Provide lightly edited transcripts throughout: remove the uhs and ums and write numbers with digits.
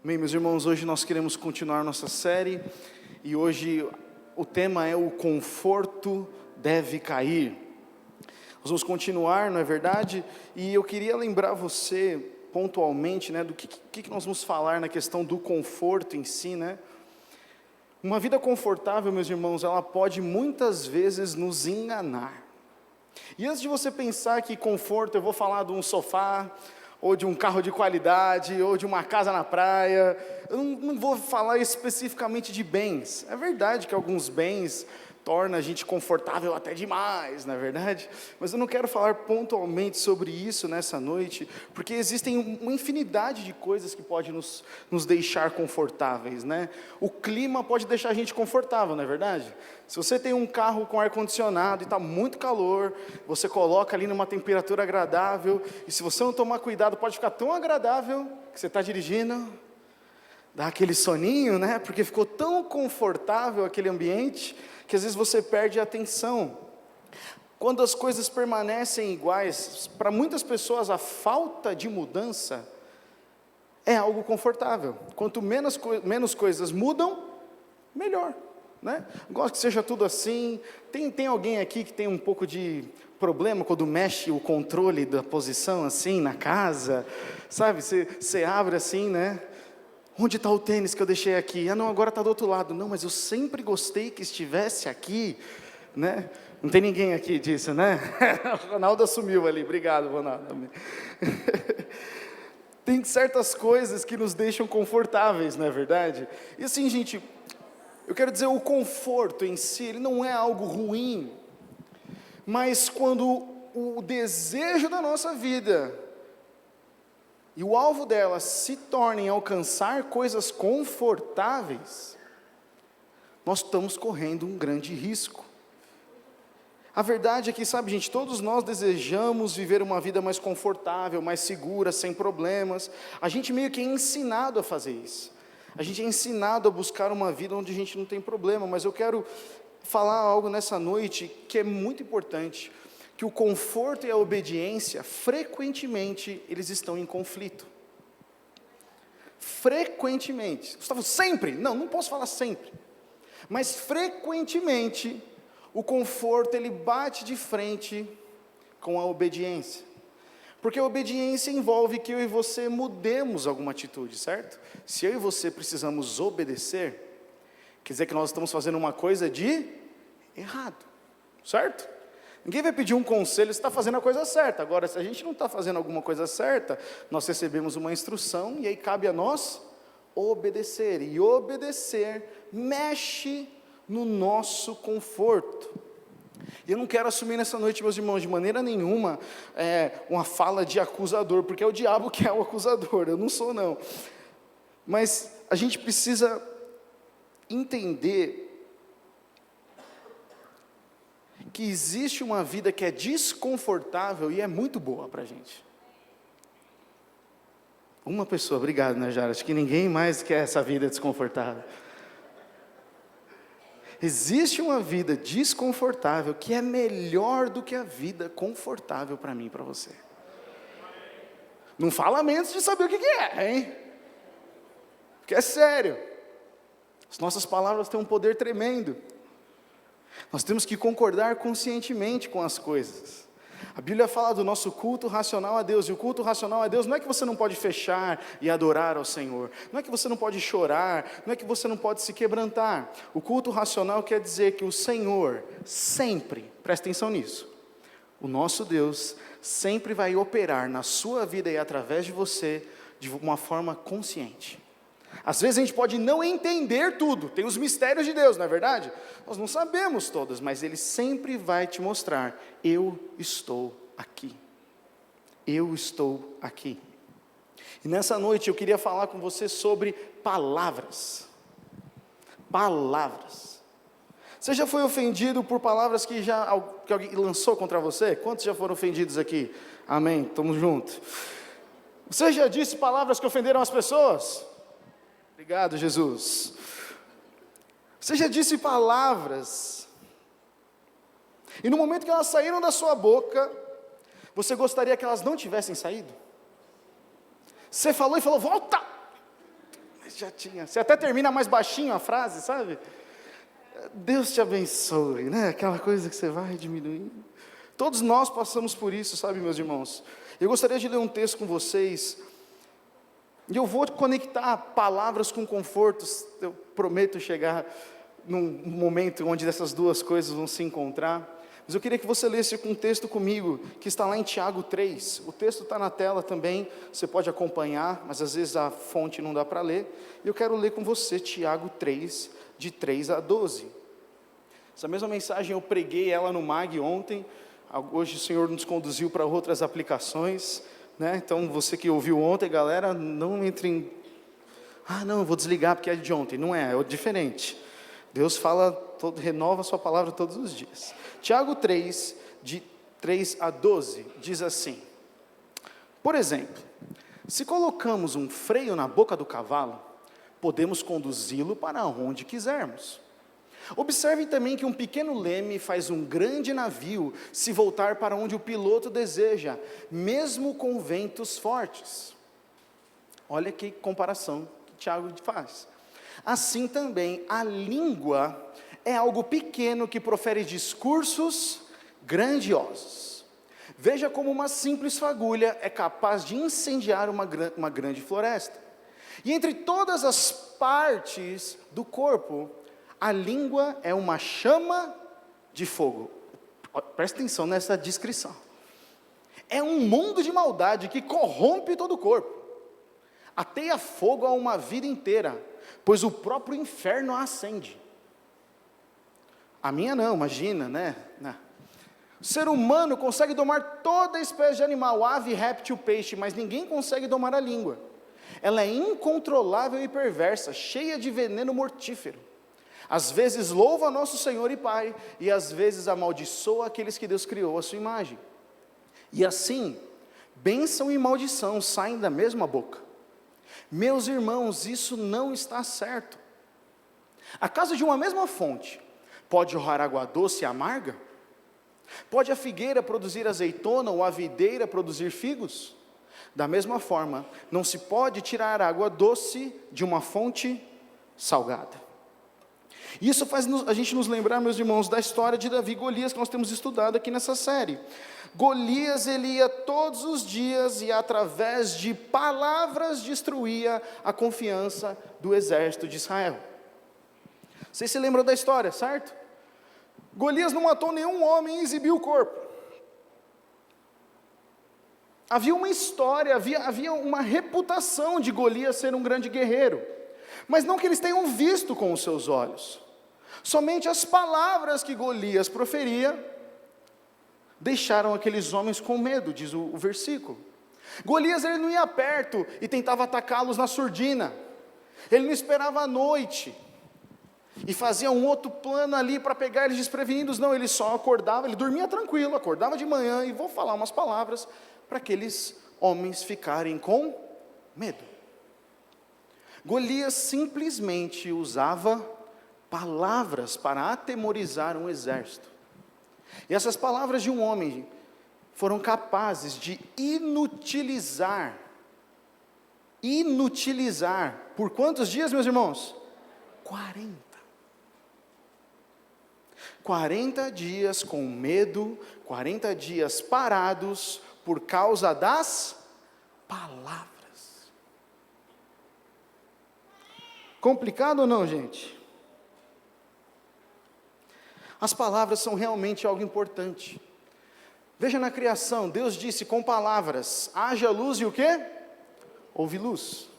Bem, meus irmãos, hoje nós queremos continuar nossa série e hoje o tema é o conforto deve cair. Nós vamos continuar, não é verdade? E eu queria lembrar você pontualmente, do que nós vamos falar na questão do conforto em si, Uma vida confortável, meus irmãos, ela pode muitas vezes nos enganar. E antes de você pensar que conforto, eu vou falar de um sofá, ou de um carro de qualidade, ou de uma casa na praia. Eu não vou falar especificamente de bens. É verdade que alguns bens tornam a gente confortável até demais, não é verdade? Mas eu não quero falar pontualmente sobre isso nessa noite, porque existem uma infinidade de coisas que podem nos deixar confortáveis, O clima pode deixar a gente confortável, não é verdade? Se você tem um carro com ar-condicionado e está muito calor, você coloca ali numa temperatura agradável, e se você não tomar cuidado, pode ficar tão agradável que você está dirigindo, dá aquele soninho, Porque ficou tão confortável aquele ambiente, que às vezes você perde a atenção. Quando as coisas permanecem iguais, para muitas pessoas a falta de mudança é algo confortável. Quanto menos coisas mudam, melhor, Gosto que seja tudo assim. Tem alguém aqui que tem um pouco de problema quando mexe o controle da posição assim na casa, sabe? Você abre assim, Onde está o tênis que eu deixei aqui? Ah, não, agora está do outro lado. Não, mas eu sempre gostei que estivesse aqui, Não tem ninguém aqui disso, O Ronaldo assumiu ali, obrigado, Ronaldo. Tem certas coisas que nos deixam confortáveis, não é verdade? E assim, gente, eu quero dizer, o conforto em si, ele não é algo ruim, mas quando o desejo da nossa vida e o alvo dela se torna em alcançar coisas confortáveis, nós estamos correndo um grande risco. A verdade é que, sabe, gente, todos nós desejamos viver uma vida mais confortável, mais segura, sem problemas. A gente meio que é ensinado a fazer isso. A gente é ensinado a buscar uma vida onde a gente não tem problema, mas eu quero falar algo nessa noite que é muito importante, que o conforto e a obediência, frequentemente, eles estão em conflito. Frequentemente. Gustavo, sempre? Não posso falar sempre. Mas frequentemente, o conforto, ele bate de frente com a obediência. Porque a obediência envolve que eu e você mudemos alguma atitude, certo? Se eu e você precisamos obedecer, quer dizer que nós estamos fazendo uma coisa de errado, certo? Ninguém vai pedir um conselho se está fazendo a coisa certa. Agora, se a gente não está fazendo alguma coisa certa, nós recebemos uma instrução e aí cabe a nós obedecer. E obedecer mexe no nosso conforto. E eu não quero assumir nessa noite, meus irmãos, de maneira nenhuma, uma fala de acusador, porque é o diabo que é o acusador, eu não sou não. Mas a gente precisa entender que existe uma vida que é desconfortável e é muito boa para a gente. Uma pessoa, obrigado, Jara, acho que ninguém mais quer essa vida desconfortável. Existe uma vida desconfortável que é melhor do que a vida confortável para mim e para você. Não fala menos de saber o que é, hein? Porque é sério. As nossas palavras têm um poder tremendo. Nós temos que concordar conscientemente com as coisas. A Bíblia fala do nosso culto racional a Deus, e o culto racional a Deus não é que você não pode fechar e adorar ao Senhor, não é que você não pode chorar, não é que você não pode se quebrantar. O culto racional quer dizer que o Senhor sempre, presta atenção nisso, o nosso Deus sempre vai operar na sua vida e através de você de uma forma consciente. Às vezes a gente pode não entender tudo, tem os mistérios de Deus, não é verdade? Nós não sabemos todas, mas Ele sempre vai te mostrar, eu estou aqui, eu estou aqui. E nessa noite eu queria falar com você sobre palavras. Palavras. Você já foi ofendido por palavras que alguém lançou contra você? Quantos já foram ofendidos aqui? Amém, estamos juntos. Você já disse palavras que ofenderam as pessoas? Obrigado, Jesus. Você já disse palavras, e no momento que elas saíram da sua boca, você gostaria que elas não tivessem saído? Você falou e falou, volta! já tinha. Você até termina mais baixinho a frase, sabe? Deus te abençoe, né? Aquela coisa que você vai diminuindo. Todos nós passamos por isso, sabe, meus irmãos? Eu gostaria de ler um texto com vocês, e eu vou conectar palavras com confortos. Eu prometo chegar num momento onde essas duas coisas vão se encontrar. Mas eu queria que você lesse um texto comigo, que está lá em Tiago 3. O texto está na tela também, você pode acompanhar, mas às vezes a fonte não dá para ler. E eu quero ler com você Tiago 3, de 3 a 12. Essa mesma mensagem eu preguei ela no MAG ontem. Hoje o Senhor nos conduziu para outras aplicações, né? Então você que ouviu ontem, galera, não entre em... não, eu vou desligar porque é de ontem. Não é diferente. Deus fala, renova a sua palavra todos os dias. Tiago 3, de 3 a 12, diz assim: por exemplo, se colocamos um freio na boca do cavalo, podemos conduzi-lo para onde quisermos. Observem também que um pequeno leme faz um grande navio se voltar para onde o piloto deseja, mesmo com ventos fortes. Olha que comparação que Tiago faz. Assim também, a língua é algo pequeno que profere discursos grandiosos. Veja como uma simples fagulha é capaz de incendiar uma grande floresta. E entre todas as partes do corpo, a língua é uma chama de fogo. Presta atenção nessa descrição. É um mundo de maldade que corrompe todo o corpo. Ateia fogo a uma vida inteira, pois o próprio inferno a acende. A minha não, imagina, né? Não. O ser humano consegue domar toda espécie de animal, ave, réptil, peixe, mas ninguém consegue domar a língua. Ela é incontrolável e perversa, cheia de veneno mortífero. Às vezes louva nosso Senhor e Pai, e às vezes amaldiçoa aqueles que Deus criou à sua imagem. E assim, bênção e maldição saem da mesma boca. Meus irmãos, isso não está certo. Acaso de uma mesma fonte pode jorrar água doce e amarga? Pode a figueira produzir azeitona ou a videira produzir figos? Da mesma forma, não se pode tirar água doce de uma fonte salgada. Isso faz a gente nos lembrar, meus irmãos, da história de Davi e Golias, que nós temos estudado aqui nessa série. Golias, ele ia todos os dias e através de palavras destruía a confiança do exército de Israel. Vocês se lembram da história, certo? Golias não matou nenhum homem e exibiu o corpo. Havia uma história, havia uma reputação de Golias ser um grande guerreiro, mas não que eles tenham visto com os seus olhos. Somente as palavras que Golias proferia deixaram aqueles homens com medo, diz o versículo. Golias, ele não ia perto e tentava atacá-los na surdina. Ele não esperava a noite e fazia um outro plano ali para pegar eles desprevenidos. Não, ele só acordava, ele dormia tranquilo, acordava de manhã e vou falar umas palavras para aqueles homens ficarem com medo. Golias simplesmente usava palavras para atemorizar um exército. E essas palavras de um homem foram capazes de inutilizar por quantos dias, meus irmãos? 40 dias com medo, 40 dias parados por causa das palavras. Complicado ou não, gente? As palavras são realmente algo importante. Veja na criação, Deus disse com palavras, haja luz e o quê? Houve luz.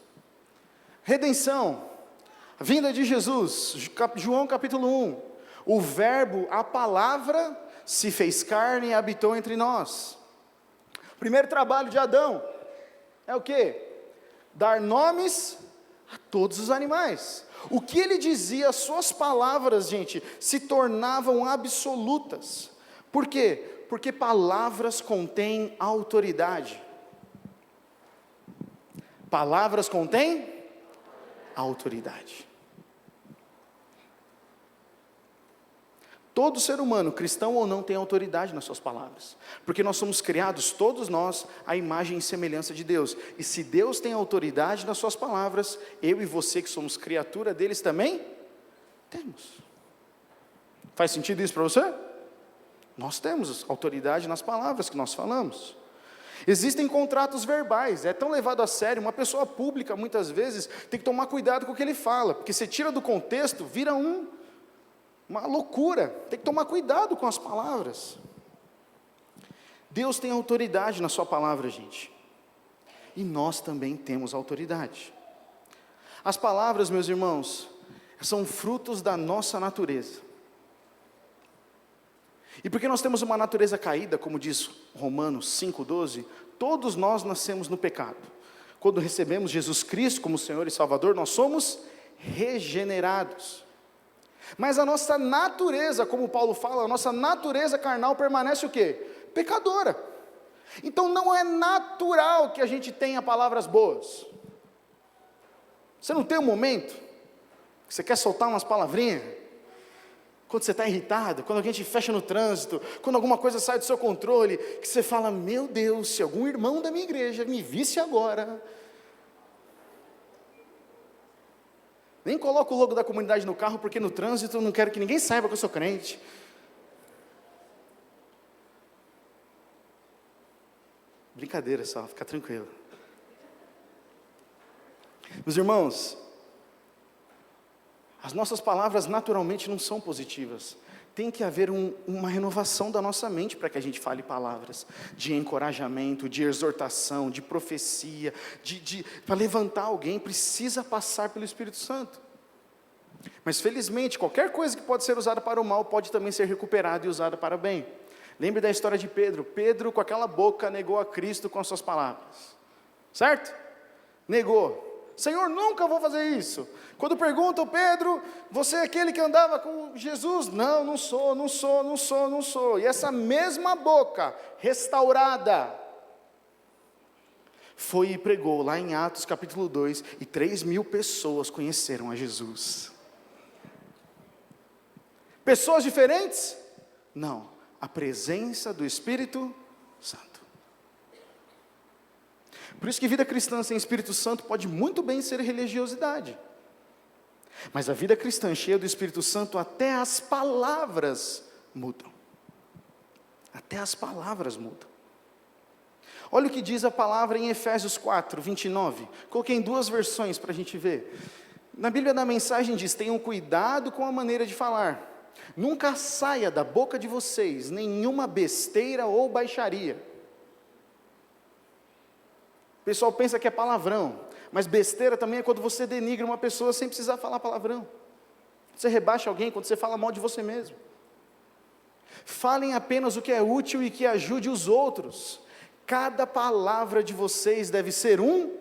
Redenção, a vinda de Jesus, João capítulo 1, o verbo, a palavra, se fez carne e habitou entre nós. O primeiro trabalho de Adão é o quê? Dar nomes a todos os animais. O que ele dizia, as suas palavras, gente, se tornavam absolutas. Por quê? Porque palavras contêm autoridade. Palavras contêm autoridade. Todo ser humano, cristão ou não, tem autoridade nas suas palavras, porque nós somos criados, todos nós, à imagem e semelhança de Deus, e se Deus tem autoridade nas suas palavras, eu e você que somos criatura deles também, temos. Faz sentido isso para você? Nós temos autoridade nas palavras que nós falamos. Existem contratos verbais, é tão levado a sério, uma pessoa pública muitas vezes tem que tomar cuidado com o que ele fala, porque se tira do contexto, vira uma loucura, tem que tomar cuidado com as palavras. Deus tem autoridade na sua palavra, gente, e nós também temos autoridade. As palavras, meus irmãos, são frutos da nossa natureza, e porque nós temos uma natureza caída, como diz Romanos 5,12, todos nós nascemos no pecado. Quando recebemos Jesus Cristo como Senhor e Salvador, nós somos regenerados. Mas a nossa natureza, como Paulo fala, a nossa natureza carnal permanece o quê? Pecadora. Então não é natural que a gente tenha palavras boas. Você não tem um momento que você quer soltar umas palavrinhas? Quando você está irritado, quando alguém te fecha no trânsito, quando alguma coisa sai do seu controle, que você fala, meu Deus, se algum irmão da minha igreja me visse agora. Nem coloco o logo da comunidade no carro, porque no trânsito eu não quero que ninguém saiba que eu sou crente. Brincadeira só, fica tranquilo. Meus irmãos, as nossas palavras naturalmente não são positivas. Tem que haver uma renovação da nossa mente para que a gente fale palavras de encorajamento, de exortação, de profecia, para levantar alguém, precisa passar pelo Espírito Santo. Mas felizmente, qualquer coisa que pode ser usada para o mal, pode também ser recuperada e usada para o bem. Lembre da história de Pedro. Pedro, com aquela boca, negou a Cristo com as suas palavras. Certo? Negou. Senhor, nunca vou fazer isso. Quando perguntam, Pedro, você é aquele que andava com Jesus? Não, não sou. E essa mesma boca, restaurada, foi e pregou lá em Atos capítulo 2, e 3.000 pessoas conheceram a Jesus. Pessoas diferentes? Não, a presença do Espírito Santo. Por isso que vida cristã sem Espírito Santo pode muito bem ser religiosidade. Mas a vida cristã cheia do Espírito Santo, até as palavras mudam. Até as palavras mudam. Olha o que diz a palavra em Efésios 4, 29. Coloquei em 2 versões para a gente ver. Na Bíblia da Mensagem diz, tenham cuidado com a maneira de falar. Nunca saia da boca de vocês nenhuma besteira ou baixaria. O pessoal pensa que é palavrão, mas besteira também é quando você denigra uma pessoa sem precisar falar palavrão. Você rebaixa alguém quando você fala mal de você mesmo. Falem apenas o que é útil e que ajude os outros. Cada palavra de vocês deve ser um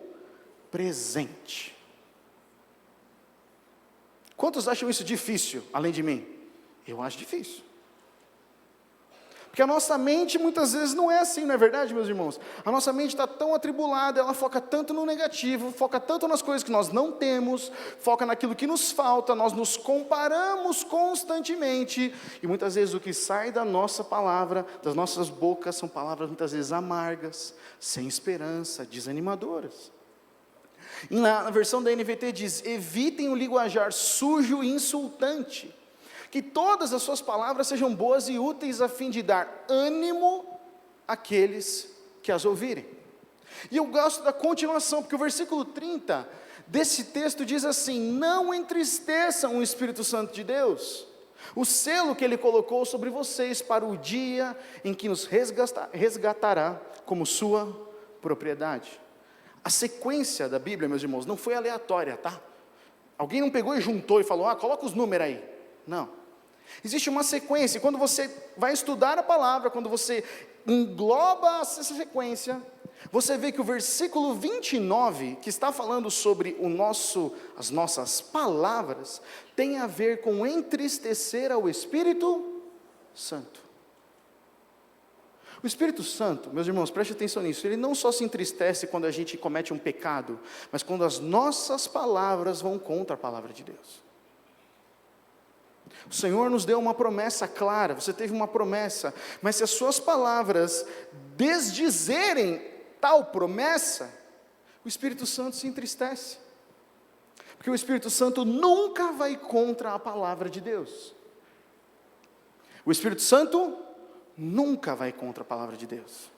presente. Quantos acham isso difícil, além de mim? Eu acho difícil. Porque a nossa mente muitas vezes não é assim, não é verdade, meus irmãos? A nossa mente está tão atribulada, ela foca tanto no negativo, foca tanto nas coisas que nós não temos, foca naquilo que nos falta, nós nos comparamos constantemente, e muitas vezes o que sai da nossa palavra, das nossas bocas, são palavras muitas vezes amargas, sem esperança, desanimadoras. E na versão da NVT diz, evitem o linguajar sujo e insultante, que todas as suas palavras sejam boas e úteis a fim de dar ânimo àqueles que as ouvirem. E eu gosto da continuação, porque o versículo 30 desse texto diz assim, não entristeçam o Espírito Santo de Deus, o selo que Ele colocou sobre vocês para o dia em que nos resgatará como sua propriedade. A sequência da Bíblia, meus irmãos, não foi aleatória, tá? Alguém não pegou e juntou e falou, coloca os números aí. Não. Existe uma sequência, quando você vai estudar a palavra, quando você engloba essa sequência, você vê que o versículo 29, que está falando sobre as nossas palavras, tem a ver com entristecer ao Espírito Santo. O Espírito Santo, meus irmãos, preste atenção nisso, ele não só se entristece quando a gente comete um pecado, mas quando as nossas palavras vão contra a palavra de Deus. O Senhor nos deu uma promessa clara, você teve uma promessa, mas se as suas palavras desdizerem tal promessa, o Espírito Santo se entristece, porque o Espírito Santo nunca vai contra a palavra de Deus. O Espírito Santo nunca vai contra a palavra de Deus.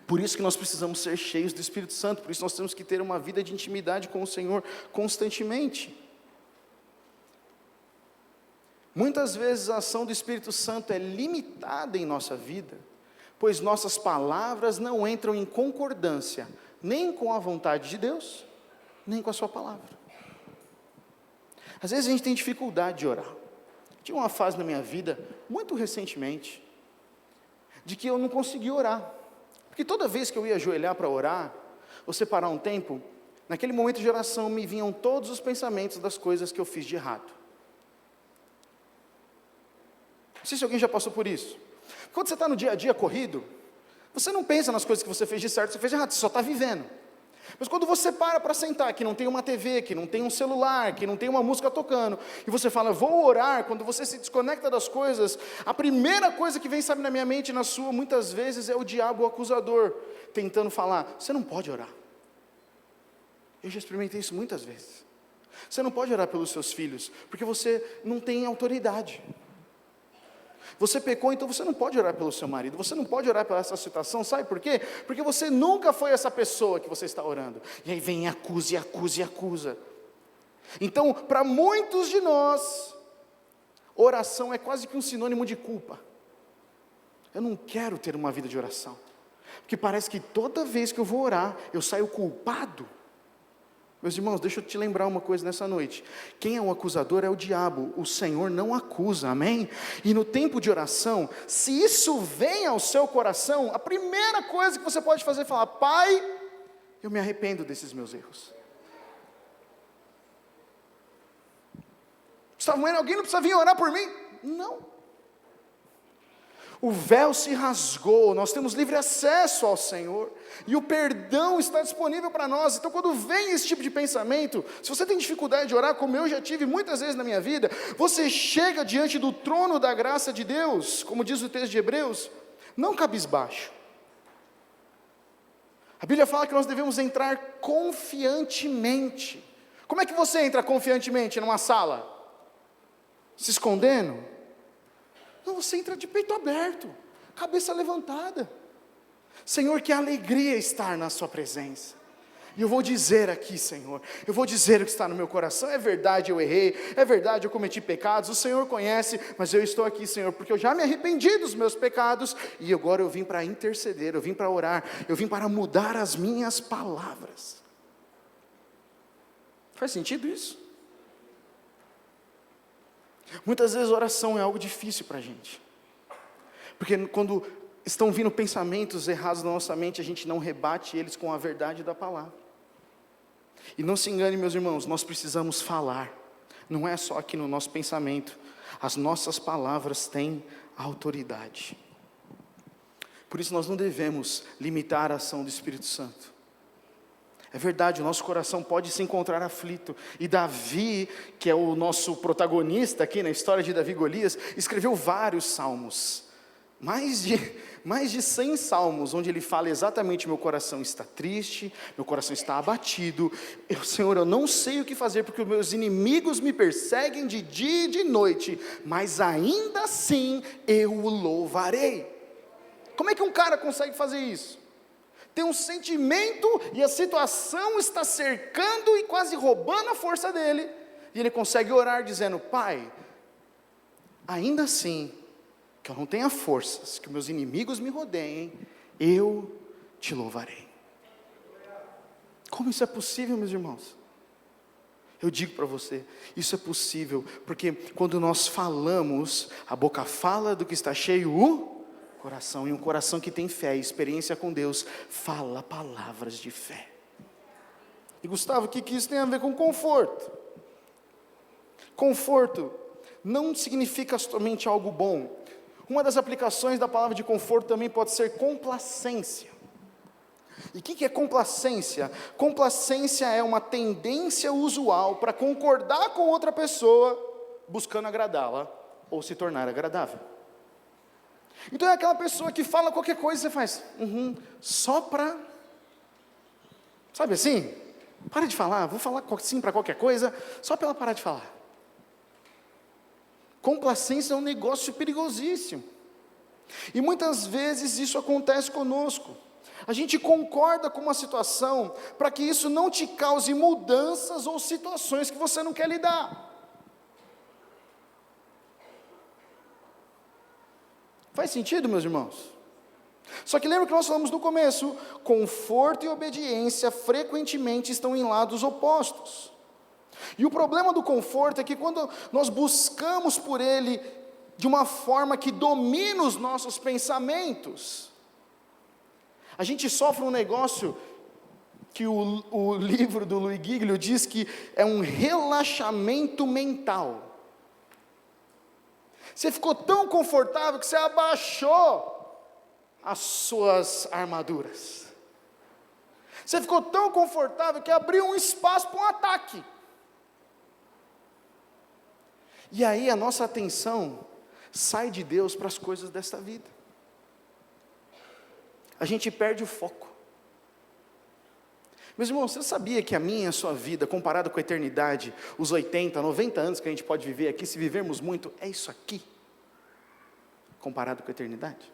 Por isso que nós precisamos ser cheios do Espírito Santo, por isso nós temos que ter uma vida de intimidade com o Senhor constantemente. Muitas vezes a ação do Espírito Santo é limitada em nossa vida, pois nossas palavras não entram em concordância, nem com a vontade de Deus, nem com a sua palavra. Às vezes a gente tem dificuldade de orar. Tinha uma fase na minha vida, muito recentemente, de que eu não conseguia orar, porque toda vez que eu ia ajoelhar para orar, ou separar um tempo, naquele momento de oração me vinham todos os pensamentos das coisas que eu fiz de errado. Não sei se alguém já passou por isso. Quando você está no dia a dia corrido, você não pensa nas coisas que você fez de certo, você fez de errado, você só está vivendo. Mas quando você para sentar, que não tem uma TV, que não tem um celular, que não tem uma música tocando, e você fala, vou orar, quando você se desconecta das coisas, a primeira coisa que vem, sabe, na minha mente e na sua, muitas vezes, é o diabo, o acusador, tentando falar, você não pode orar. Eu já experimentei isso muitas vezes. Você não pode orar pelos seus filhos, porque você não tem autoridade. Você pecou, então você não pode orar pelo seu marido, você não pode orar pela essa situação, sabe por quê? Porque você nunca foi essa pessoa que você está orando, e aí vem e acusa, e acusa, e acusa. Então, para muitos de nós, oração é quase que um sinônimo de culpa. Eu não quero ter uma vida de oração, porque parece que toda vez que eu vou orar, eu saio culpado. Meus irmãos, deixa eu te lembrar uma coisa nessa noite. Quem é o acusador é o diabo, o Senhor não acusa, amém? E no tempo de oração, se isso vem ao seu coração, a primeira coisa que você pode fazer é falar, Pai, eu me arrependo desses meus erros. Samuel, alguém não precisa vir orar por mim? Não. O véu se rasgou, nós temos livre acesso ao Senhor, e o perdão está disponível para nós. Então quando vem esse tipo de pensamento, se você tem dificuldade de orar, como eu já tive muitas vezes na minha vida, você chega diante do trono da graça de Deus, como diz o texto de Hebreus, não cabisbaixo. A Bíblia fala que nós devemos entrar confiantemente. Como é que você entra confiantemente numa sala? Se escondendo? Não, você entra de peito aberto, cabeça levantada. Senhor, que alegria estar na sua presença. E eu vou dizer aqui, Senhor, eu vou dizer o que está no meu coração. É verdade, eu errei, é verdade, eu cometi pecados, o Senhor conhece, mas eu estou aqui, Senhor, porque eu já me arrependi dos meus pecados, e agora eu vim para interceder, eu vim para orar, eu vim para mudar as minhas palavras. Faz sentido isso? Muitas vezes oração é algo difícil para a gente, porque quando estão vindo pensamentos errados na nossa mente, a gente não rebate eles com a verdade da palavra. E não se engane, meus irmãos, nós precisamos falar, não é só aqui no nosso pensamento, as nossas palavras têm autoridade. Por isso nós não devemos limitar a ação do Espírito Santo. É verdade, o nosso coração pode se encontrar aflito, e Davi, que é o nosso protagonista aqui na história de Davi e Golias, escreveu vários salmos, mais de 100 salmos, onde ele fala exatamente, meu coração está triste, meu coração está abatido, Senhor, eu não sei o que fazer, porque os meus inimigos me perseguem de dia e de noite, mas ainda assim eu o louvarei. Como é que um cara consegue fazer isso? Tem um sentimento e a situação está cercando e quase roubando a força dele, e ele consegue orar dizendo, Pai, ainda assim, que eu não tenha forças, que meus inimigos me rodeiem, eu te louvarei. Como isso é possível, meus irmãos? Eu digo para você, isso é possível, porque quando nós falamos, a boca fala do que está cheio o coração, e um coração que tem fé e experiência com Deus, fala palavras de fé. E Gustavo, o que isso tem a ver com conforto? Conforto não significa somente algo bom. Uma das aplicações da palavra de conforto também pode ser complacência. E o que é complacência? Complacência é uma tendência usual para concordar com outra pessoa buscando agradá-la ou se tornar agradável. Então é aquela pessoa que fala qualquer coisa e você faz, só para, sabe assim? Para de falar, vou falar sim para qualquer coisa, só para ela parar de falar. Complacência é um negócio perigosíssimo. E muitas vezes isso acontece conosco. A gente concorda com uma situação para que isso não te cause mudanças ou situações que você não quer lidar. Faz sentido, meus irmãos? Só que lembra que nós falamos no começo, conforto e obediência frequentemente estão em lados opostos. E o problema do conforto é que quando nós buscamos por ele de uma forma que domina os nossos pensamentos, a gente sofre um negócio que o livro do Louis Giglio diz que é um relaxamento mental. Você ficou tão confortável que você abaixou as suas armaduras. Você ficou tão confortável que abriu um espaço para um ataque. E aí a nossa atenção sai de Deus para as coisas desta vida. A gente perde o foco. Meus irmãos, você sabia que a minha e a sua vida, comparado com a eternidade, os 80, 90 anos que a gente pode viver aqui, se vivermos muito, é isso aqui? Comparado com a eternidade?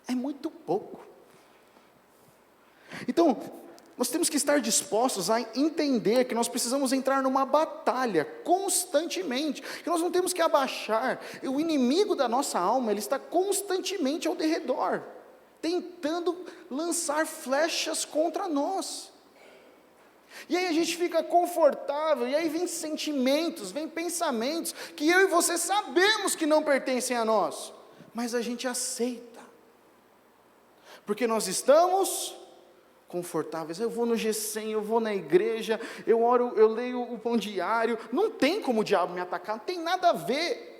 É muito pouco. Então, nós temos que estar dispostos a entender que nós precisamos entrar numa batalha constantemente, que nós não temos que abaixar. O inimigo da nossa alma, ele está constantemente ao derredor, tentando lançar flechas contra nós. E aí a gente fica confortável, e aí vem sentimentos, vem pensamentos, que eu e você sabemos que não pertencem a nós, mas a gente aceita, porque nós estamos confortáveis. Eu vou no G100, eu vou na igreja, eu oro, eu leio o pão diário, não tem como o diabo me atacar, não tem nada a ver.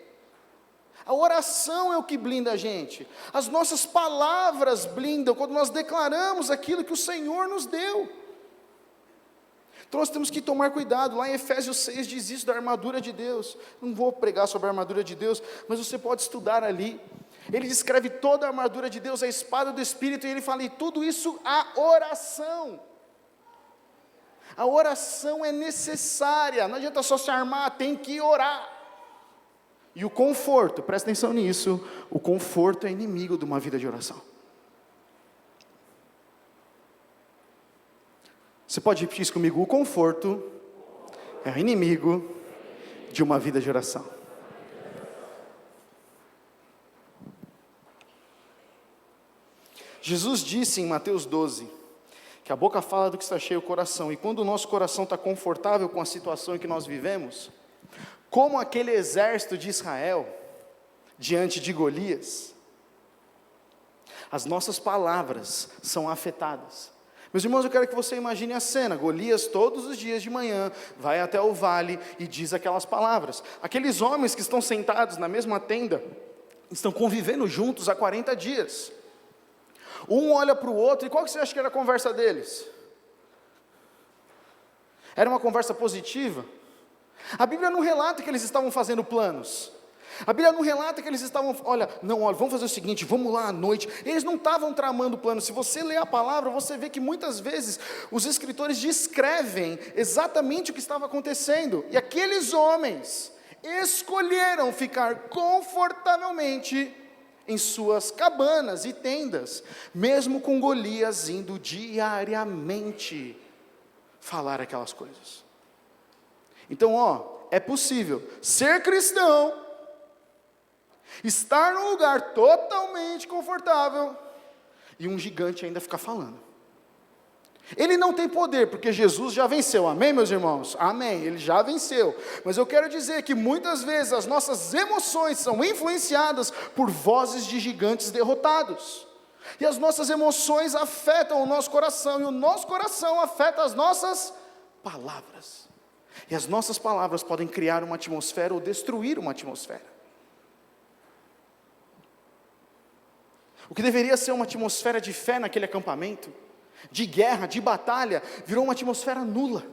A oração é o que blinda a gente, as nossas palavras blindam, quando nós declaramos aquilo que o Senhor nos deu. Então nós temos que tomar cuidado. Lá em Efésios 6 diz isso da armadura de Deus. Não vou pregar sobre a armadura de Deus, mas você pode estudar ali. Ele descreve toda a armadura de Deus, a espada do Espírito, e ele fala, e tudo isso a oração. A oração é necessária, não adianta só se armar, tem que orar. E o conforto, presta atenção nisso, o conforto é inimigo de uma vida de oração. Você pode repetir isso comigo? O conforto é inimigo de uma vida de oração. Jesus disse em Mateus 12, que a boca fala do que está cheio o coração, e quando o nosso coração está confortável com a situação em que nós vivemos, como aquele exército de Israel, diante de Golias, as nossas palavras são afetadas. Meus irmãos, eu quero que você imagine a cena. Golias todos os dias de manhã vai até o vale e diz aquelas palavras. Aqueles homens que estão sentados na mesma tenda, estão convivendo juntos há 40 dias. Um olha para o outro, e qual que você acha que era a conversa deles? Era uma conversa positiva? A Bíblia não relata que eles estavam fazendo planos. A Bíblia não relata que eles estavam, olha, vamos fazer o seguinte, vamos lá à noite. Eles não estavam tramando planos. Se você lê a palavra, você vê que muitas vezes os escritores descrevem exatamente o que estava acontecendo. E aqueles homens escolheram ficar confortavelmente em suas cabanas e tendas, mesmo com Golias indo diariamente falar aquelas coisas. Então, é possível ser cristão, estar num lugar totalmente confortável, e um gigante ainda ficar falando. Ele não tem poder, porque Jesus já venceu, amém, meus irmãos? Amém, ele já venceu. Mas eu quero dizer que muitas vezes as nossas emoções são influenciadas por vozes de gigantes derrotados. E as nossas emoções afetam o nosso coração, e o nosso coração afeta as nossas palavras. E as nossas palavras podem criar uma atmosfera ou destruir uma atmosfera. O que deveria ser uma atmosfera de fé naquele acampamento, de guerra, de batalha, virou uma atmosfera nula.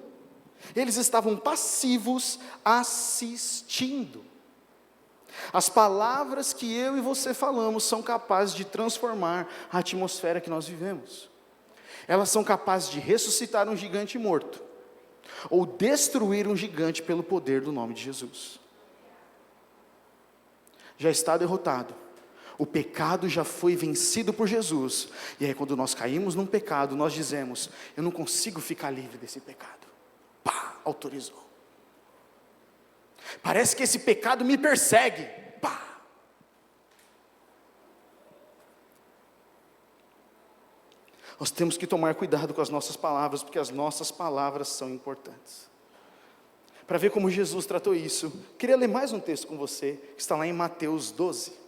Eles estavam passivos assistindo. As palavras que eu e você falamos são capazes de transformar a atmosfera que nós vivemos. Elas são capazes de ressuscitar um gigante morto, ou destruir um gigante pelo poder do nome de Jesus. Já está derrotado. O pecado já foi vencido por Jesus. E aí quando nós caímos num pecado, nós dizemos: eu não consigo ficar livre desse pecado. Pá, autorizou. Parece que esse pecado me persegue. Pá. Nós temos que tomar cuidado com as nossas palavras, porque as nossas palavras são importantes. Para ver como Jesus tratou isso, queria ler mais um texto com você, que está lá em Mateus 12.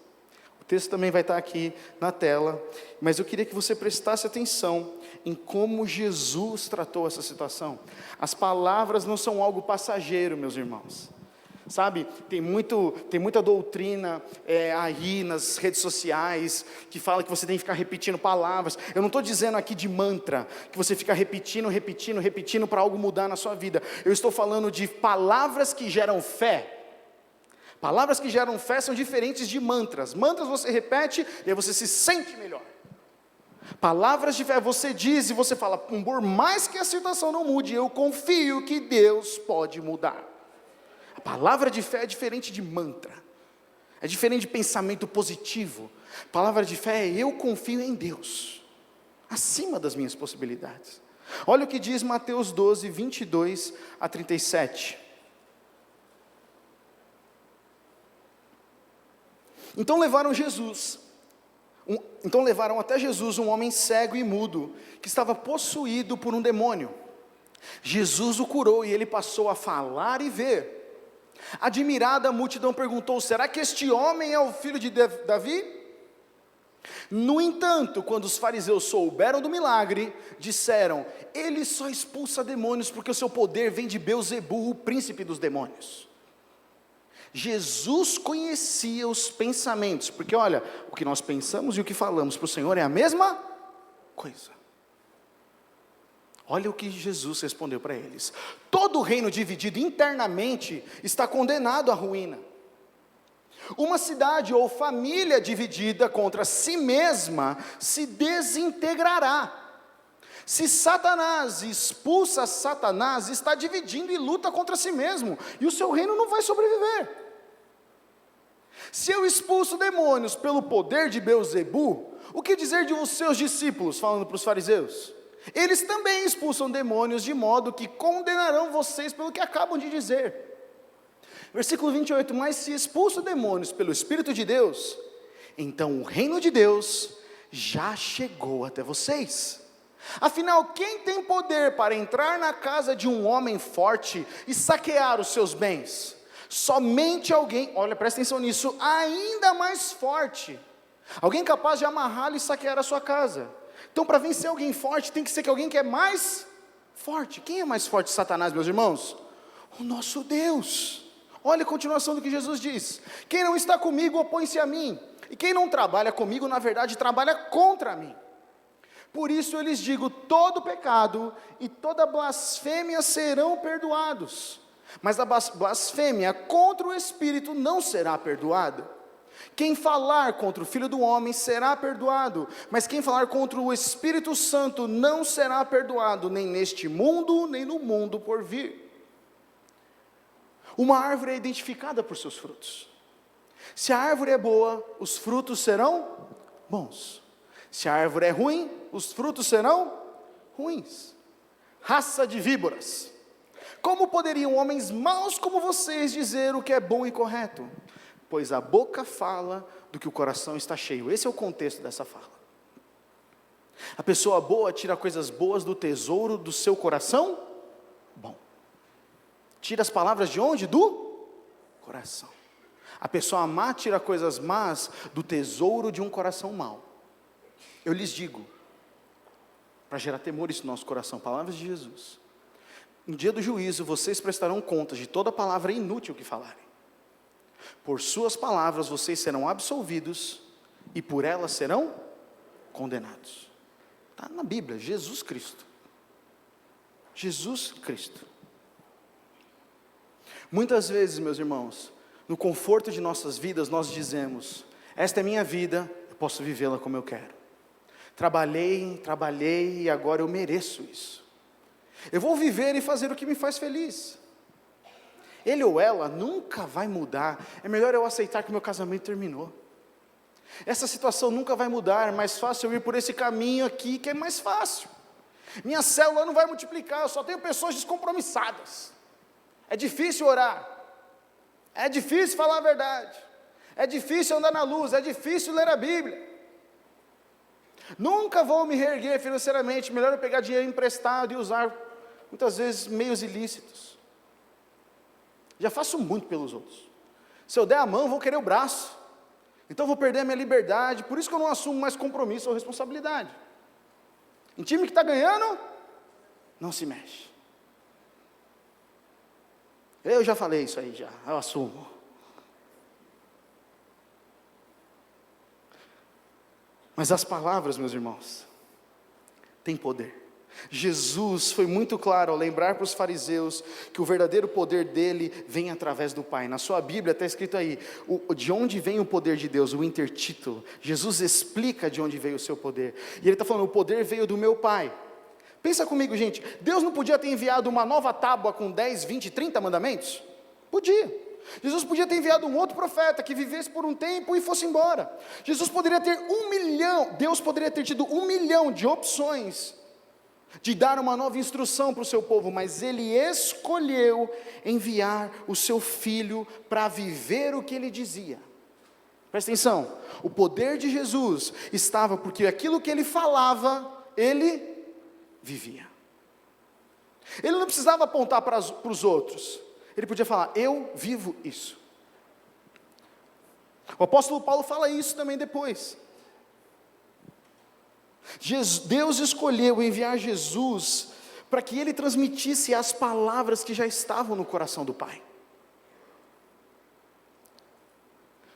O texto também vai estar aqui na tela, mas eu queria que você prestasse atenção em como Jesus tratou essa situação. As palavras não são algo passageiro, meus irmãos. Sabe, tem muita doutrina aí nas redes sociais, que fala que você tem que ficar repetindo palavras. Eu não estou dizendo aqui de mantra, que você fica repetindo para algo mudar na sua vida. Eu estou falando de palavras que geram fé. Palavras que geram fé são diferentes de mantras. Mantras você repete e aí você se sente melhor. Palavras de fé, você diz e você fala: por mais que a situação não mude, eu confio que Deus pode mudar. A palavra de fé é diferente de mantra, é diferente de pensamento positivo. Palavra de fé é: eu confio em Deus, acima das minhas possibilidades. Olha o que diz Mateus 12, 22 a 37. Então levaram até Jesus um homem cego e mudo, que estava possuído por um demônio. Jesus o curou e ele passou a falar e ver. Admirada, a multidão perguntou: será que este homem é o filho de Davi? No entanto, quando os fariseus souberam do milagre, disseram: ele só expulsa demônios porque o seu poder vem de Beelzebu, o príncipe dos demônios. Jesus conhecia os pensamentos, porque olha, o que nós pensamos e o que falamos para o Senhor é a mesma coisa. Olha o que Jesus respondeu para eles: todo reino dividido internamente está condenado à ruína. Uma cidade ou família dividida contra si mesma se desintegrará. Se Satanás expulsa Satanás, está dividindo e luta contra si mesmo, e o seu reino não vai sobreviver. Se eu expulso demônios pelo poder de Beelzebu, o que dizer de os seus discípulos, falando para os fariseus? Eles também expulsam demônios, de modo que condenarão vocês pelo que acabam de dizer. Versículo 28, mas se expulso demônios pelo Espírito de Deus, então o reino de Deus já chegou até vocês. Afinal, quem tem poder para entrar na casa de um homem forte e saquear os seus bens? Somente alguém, olha, presta atenção nisso, ainda mais forte. Alguém capaz de amarrá-lo e saquear a sua casa. Então, para vencer alguém forte, tem que ser que alguém que é mais forte. Quem é mais forte? Satanás, meus irmãos? O nosso Deus. Olha a continuação do que Jesus diz: quem não está comigo, opõe-se a mim, e quem não trabalha comigo, na verdade, trabalha contra mim. Por isso eu lhes digo, todo pecado e toda blasfêmia serão perdoados, mas a blasfêmia contra o Espírito não será perdoada. Quem falar contra o Filho do Homem será perdoado, mas quem falar contra o Espírito Santo não será perdoado, nem neste mundo, nem no mundo por vir. Uma árvore é identificada por seus frutos. Se a árvore é boa, os frutos serão bons. Se a árvore é ruim, os frutos serão ruins. Raça de víboras! Como poderiam homens maus como vocês dizer o que é bom e correto? Pois a boca fala do que o coração está cheio. Esse é o contexto dessa fala. A pessoa boa tira coisas boas do tesouro do seu coração bom. Tira as palavras de onde? Do coração. A pessoa má tira coisas más do tesouro de um coração mau. Eu lhes digo, para gerar temor isso no nosso coração, palavras de Jesus: no dia do juízo vocês prestarão contas de toda palavra inútil que falarem. Por suas palavras vocês serão absolvidos e por elas serão condenados. Está na Bíblia, Jesus Cristo. Jesus Cristo. Muitas vezes, meus irmãos, no conforto de nossas vidas, nós dizemos: esta é minha vida, eu posso vivê-la como eu quero. Trabalhei e agora eu mereço isso. Eu vou viver e fazer o que me faz feliz. Ele ou ela nunca vai mudar, é melhor eu aceitar que meu casamento terminou. Essa situação nunca vai mudar, é mais fácil eu ir por esse caminho aqui que é mais fácil. Minha célula não vai multiplicar, eu só tenho pessoas descompromissadas. É difícil orar, é difícil falar a verdade, é difícil andar na luz, é difícil ler a Bíblia. Nunca vou me reerguer financeiramente, melhor eu pegar dinheiro emprestado e usar, muitas vezes, meios ilícitos. Já faço muito pelos outros. Se eu der a mão, eu vou querer o braço. Então eu vou perder a minha liberdade, por isso que eu não assumo mais compromisso ou responsabilidade. Em time que está ganhando, não se mexe. Eu já falei isso aí já, eu assumo. Mas as palavras, meus irmãos, têm poder. Jesus foi muito claro ao lembrar para os fariseus que o verdadeiro poder dele vem através do Pai. Na sua Bíblia está escrito aí, de onde vem o poder de Deus, o intertítulo. Jesus explica de onde veio o seu poder. E ele está falando, o poder veio do meu Pai. Pensa comigo, gente, Deus não podia ter enviado uma nova tábua com 10, 20, 30 mandamentos? Podia. Jesus podia ter enviado um outro profeta que vivesse por um tempo e fosse embora. Jesus poderia ter 1 milhão, Deus poderia ter tido 1 milhão de opções de dar uma nova instrução para o seu povo, mas Ele escolheu enviar o seu Filho para viver o que Ele dizia. Presta atenção, o poder de Jesus estava porque aquilo que Ele falava, Ele vivia. Ele não precisava apontar para os outros, Ele podia falar, eu vivo isso. O apóstolo Paulo fala isso também depois. Deus escolheu enviar Jesus para que Ele transmitisse as palavras que já estavam no coração do Pai.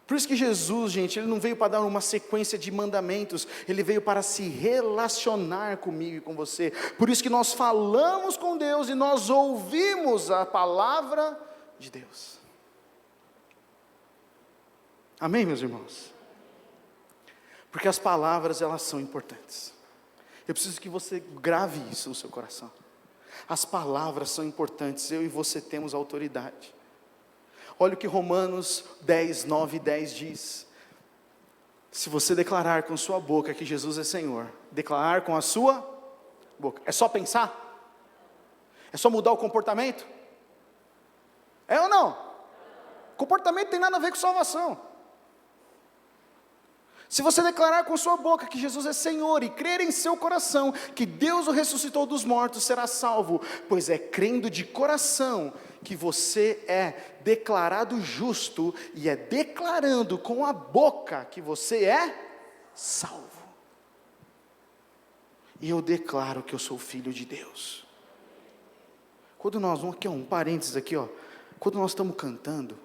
Por isso que Jesus, gente, Ele não veio para dar uma sequência de mandamentos, Ele veio para se relacionar comigo e com você. Por isso que nós falamos com Deus e nós ouvimos a palavra de Deus. Amém, meus irmãos? Porque as palavras, elas são importantes. Eu preciso que você grave isso no seu coração. As palavras são importantes, eu e você temos autoridade. Olha o que Romanos 10, 9 e 10 diz. Se você declarar com sua boca que Jesus é Senhor, declarar com a sua boca, é só pensar? É só mudar o comportamento? É ou não? Comportamento tem nada a ver com salvação. Se você declarar com sua boca que Jesus é Senhor e crer em seu coração que Deus o ressuscitou dos mortos, será salvo, pois é crendo de coração que você é declarado justo e é declarando com a boca que você é salvo. E eu declaro que eu sou filho de Deus. Quando nós vamos, aqui um parênteses aqui, quando nós estamos cantando,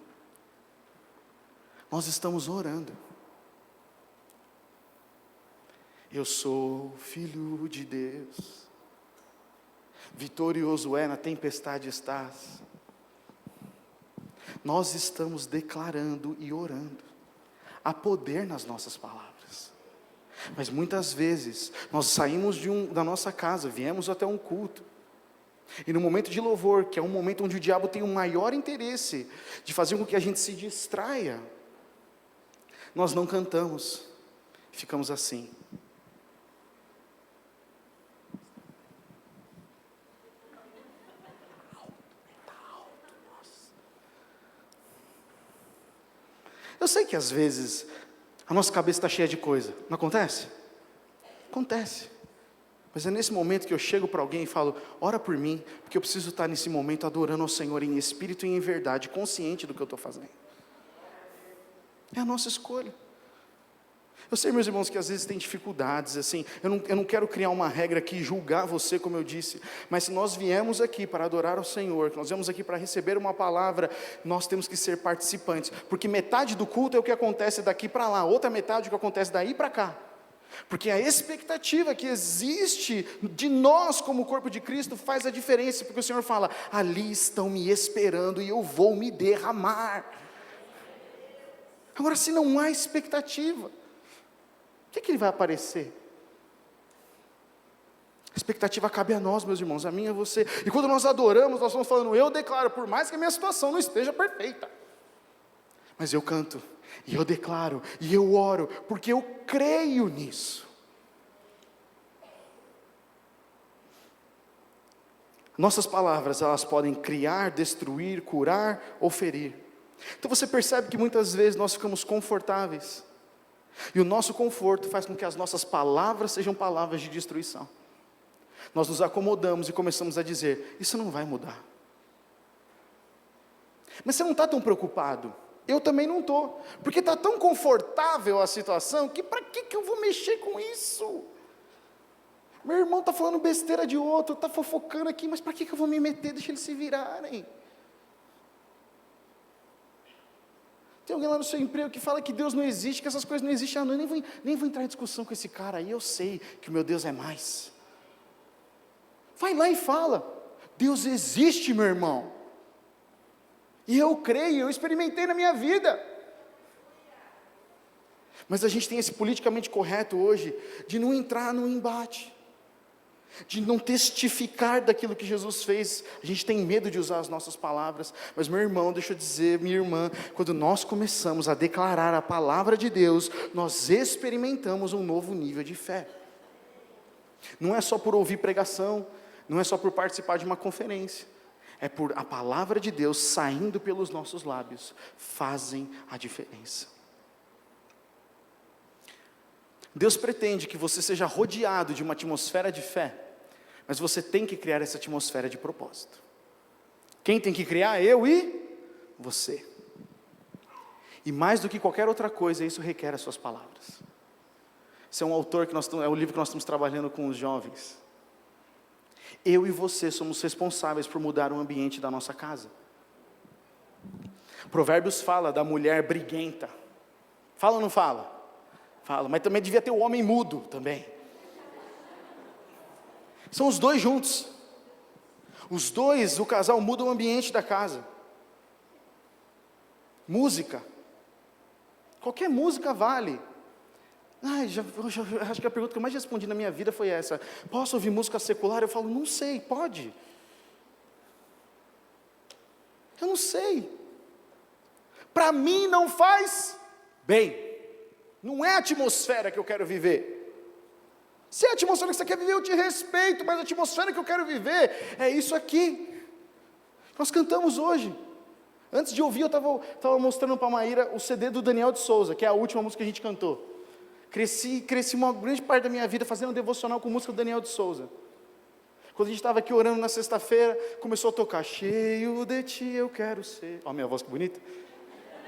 nós estamos orando. Eu sou filho de Deus, vitorioso é na tempestade estás. Nós estamos declarando e orando, há poder nas nossas palavras. Mas muitas vezes, nós saímos da nossa casa, viemos até um culto, e no momento de louvor, que é um momento onde o diabo tem o maior interesse de fazer com que a gente se distraia, nós não cantamos, ficamos assim. Eu sei que às vezes a nossa cabeça está cheia de coisa, não acontece? Acontece. Mas é nesse momento que eu chego para alguém e falo, ora por mim, porque eu preciso estar nesse momento adorando ao Senhor em espírito e em verdade, consciente do que eu estou fazendo. É a nossa escolha. Eu sei, meus irmãos, que às vezes tem dificuldades, assim, eu não quero criar uma regra aqui e julgar você, como eu disse, mas se nós viemos aqui para adorar ao Senhor, que nós viemos aqui para receber uma palavra, nós temos que ser participantes, porque metade do culto é o que acontece daqui para lá, outra metade é o que acontece daí para cá. Porque a expectativa que existe de nós como corpo de Cristo faz a diferença, porque o Senhor fala, ali estão me esperando e eu vou me derramar. Agora, se não há expectativa, o que ele vai aparecer? A expectativa cabe a nós, meus irmãos, a mim e a você. E quando nós adoramos, nós estamos falando, eu declaro, por mais que a minha situação não esteja perfeita, mas eu canto, e eu declaro, e eu oro, porque eu creio nisso. Nossas palavras, elas podem criar, destruir, curar ou ferir. Então você percebe que muitas vezes nós ficamos confortáveis, e o nosso conforto faz com que as nossas palavras sejam palavras de destruição. Nós nos acomodamos e começamos a dizer, isso não vai mudar. Mas você não está tão preocupado, eu também não estou, porque está tão confortável a situação, que para que eu vou mexer com isso? Meu irmão está falando besteira de outro, está fofocando aqui, mas para que eu vou me meter, deixa eles se virarem. Tem alguém lá no seu emprego que fala que Deus não existe, que essas coisas não existem, eu nem vou entrar em discussão com esse cara aí, eu sei que o meu Deus é mais. Vai lá e fala, Deus existe, meu irmão, e eu creio, eu experimentei na minha vida. Mas a gente tem esse politicamente correto hoje, de não entrar no embate, de não testificar daquilo que Jesus fez. A gente tem medo de usar as nossas palavras, mas meu irmão, deixa eu dizer, minha irmã, quando nós começamos a declarar a palavra de Deus, nós experimentamos um novo nível de fé. Não é só por ouvir pregação, não é só por participar de uma conferência, é por a palavra de Deus saindo pelos nossos lábios, fazem a diferença. Deus pretende que você seja rodeado de uma atmosfera de fé, mas você tem que criar essa atmosfera de propósito. Quem tem que criar? Eu e você. E mais do que qualquer outra coisa, isso requer as suas palavras. Esse é um autor é o livro que nós estamos trabalhando com os jovens. Eu e você somos responsáveis por mudar o ambiente da nossa casa. Provérbios fala da mulher briguenta. Fala ou não fala? Fala, mas também devia ter o homem mudo também. São os dois juntos. Os dois, o casal muda o ambiente da casa. Música. Qualquer música vale. Acho que a pergunta que eu mais respondi na minha vida foi essa. Posso ouvir música secular? Eu falo, não sei, pode. Eu não sei. Para mim não faz bem. Não é a atmosfera que eu quero viver. Se é a atmosfera que você quer viver, eu te respeito, mas a atmosfera que eu quero viver é isso aqui. Nós cantamos hoje. Antes de ouvir, eu estava mostrando para a Maíra o CD do Daniel de Souza, que é a última música que a gente cantou. Cresci uma grande parte da minha vida fazendo um devocional com música do Daniel de Souza. Quando a gente estava aqui orando na sexta-feira, começou a tocar, cheio de ti eu quero ser. Ó, minha voz que bonita.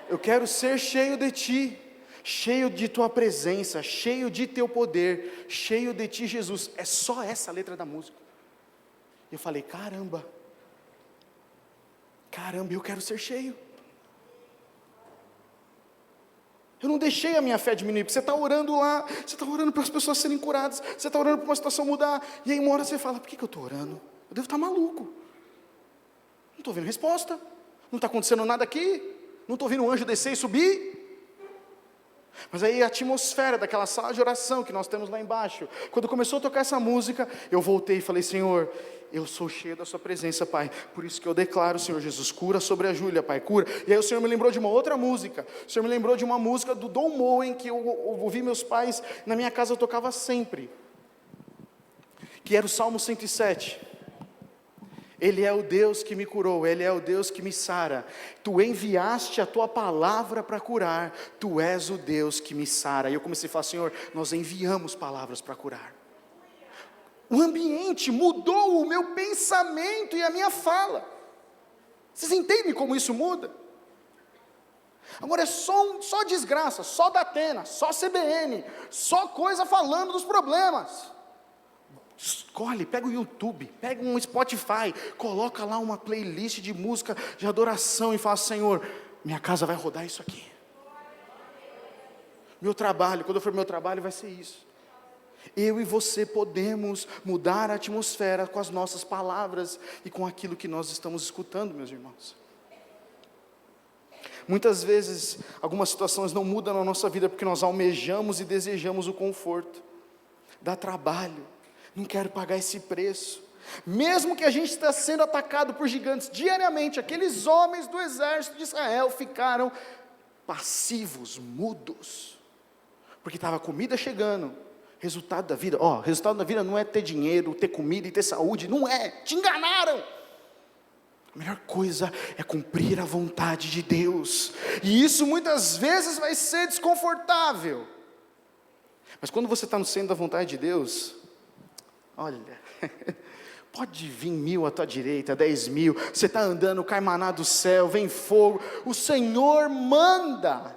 Eu quero ser cheio de ti, cheio de tua presença, cheio de teu poder, cheio de ti, Jesus. É só essa a letra da música. Eu falei, caramba, eu quero ser cheio. Eu não deixei a minha fé diminuir, porque você está orando lá, você está orando para as pessoas serem curadas, você está orando para uma situação mudar, e aí uma hora você fala, por que eu estou orando? Eu devo estar maluco, não estou vendo resposta, não está acontecendo nada aqui, não estou vendo um anjo descer e subir. Mas aí a atmosfera daquela sala de oração que nós temos lá embaixo, quando começou a tocar essa música, eu voltei e falei, Senhor, eu sou cheio da sua presença, Pai, por isso que eu declaro, Senhor Jesus, cura sobre a Júlia, Pai, cura. E aí o Senhor me lembrou de uma outra música, o Senhor me lembrou de uma música do Don Moen, que eu ouvi meus pais, na minha casa eu tocava sempre, que era o Salmo 107. Ele é o Deus que me curou, Ele é o Deus que me sara. Tu enviaste a Tua palavra para curar, Tu és o Deus que me sara. E eu comecei a falar, Senhor, nós enviamos palavras para curar. O ambiente mudou o meu pensamento e a minha fala. Vocês entendem como isso muda? Agora é só desgraça, só Datena, só CBN, só coisa falando dos problemas. Escolhe, pega o YouTube, pega um Spotify, coloca lá uma playlist de música de adoração e fala, Senhor, minha casa vai rodar isso aqui. Meu trabalho, quando eu for pro meu trabalho vai ser isso. Eu e você podemos mudar a atmosfera com as nossas palavras e com aquilo que nós estamos escutando, meus irmãos. Muitas vezes, algumas situações não mudam na nossa vida porque nós almejamos e desejamos o conforto. Dá trabalho, não quero pagar esse preço. Mesmo que a gente está sendo atacado por gigantes diariamente, aqueles homens do exército de Israel ficaram passivos, mudos, porque estava a comida chegando. Resultado da vida, resultado da vida não é ter dinheiro, ter comida e ter saúde, não é, te enganaram. A melhor coisa é cumprir a vontade de Deus, e isso muitas vezes vai ser desconfortável, mas quando você está no centro da vontade de Deus, olha, pode vir 1000 à tua direita, 10.000, você está andando, cai maná do céu, vem fogo, o Senhor manda.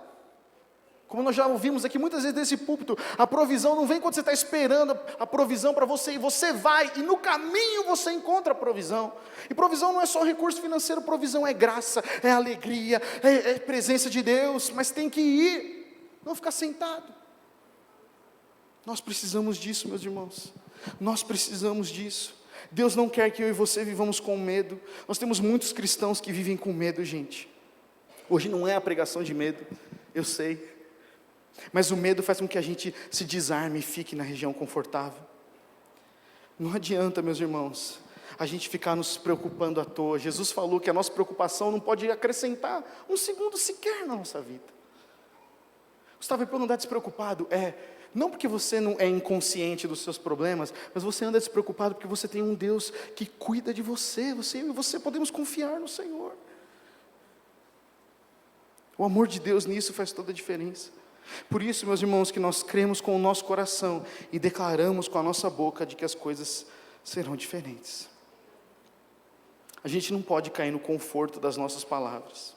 Como nós já ouvimos aqui muitas vezes desse púlpito, a provisão não vem quando você está esperando a provisão para você, e você vai, e no caminho você encontra a provisão. E provisão não é só recurso financeiro, provisão é graça, é alegria, é presença de Deus, mas tem que ir, não ficar sentado. Nós precisamos disso, meus irmãos, nós precisamos disso. Deus não quer que eu e você vivamos com medo. Nós temos muitos cristãos que vivem com medo, gente. Hoje não é a pregação de medo, eu sei, mas o medo faz com que a gente se desarme e fique na região confortável. Não adianta, meus irmãos, a gente ficar nos preocupando à toa. Jesus falou que a nossa preocupação não pode acrescentar um segundo sequer na nossa vida. Gustavo, para não andar despreocupado, não porque você não é inconsciente dos seus problemas, mas você anda despreocupado porque você tem um Deus que cuida de você. Você podemos confiar no Senhor. O amor de Deus nisso faz toda a diferença. Por isso, meus irmãos, que nós cremos com o nosso coração e declaramos com a nossa boca de que as coisas serão diferentes. A gente não pode cair no conforto das nossas palavras.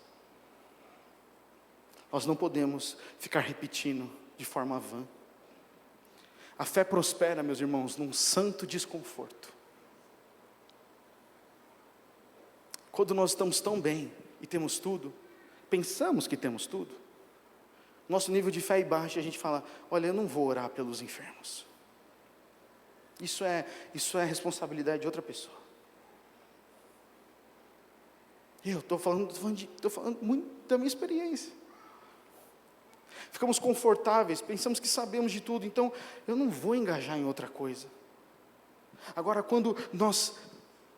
Nós não podemos ficar repetindo de forma vã. A fé prospera, meus irmãos, num santo desconforto. Quando nós estamos tão bem e temos tudo, pensamos que temos tudo, nosso nível de fé é baixo, e a gente fala, olha, eu não vou orar pelos enfermos. Isso é responsabilidade de outra pessoa. Eu estou falando muito da minha experiência. Ficamos confortáveis, pensamos que sabemos de tudo, então eu não vou engajar em outra coisa. Agora, quando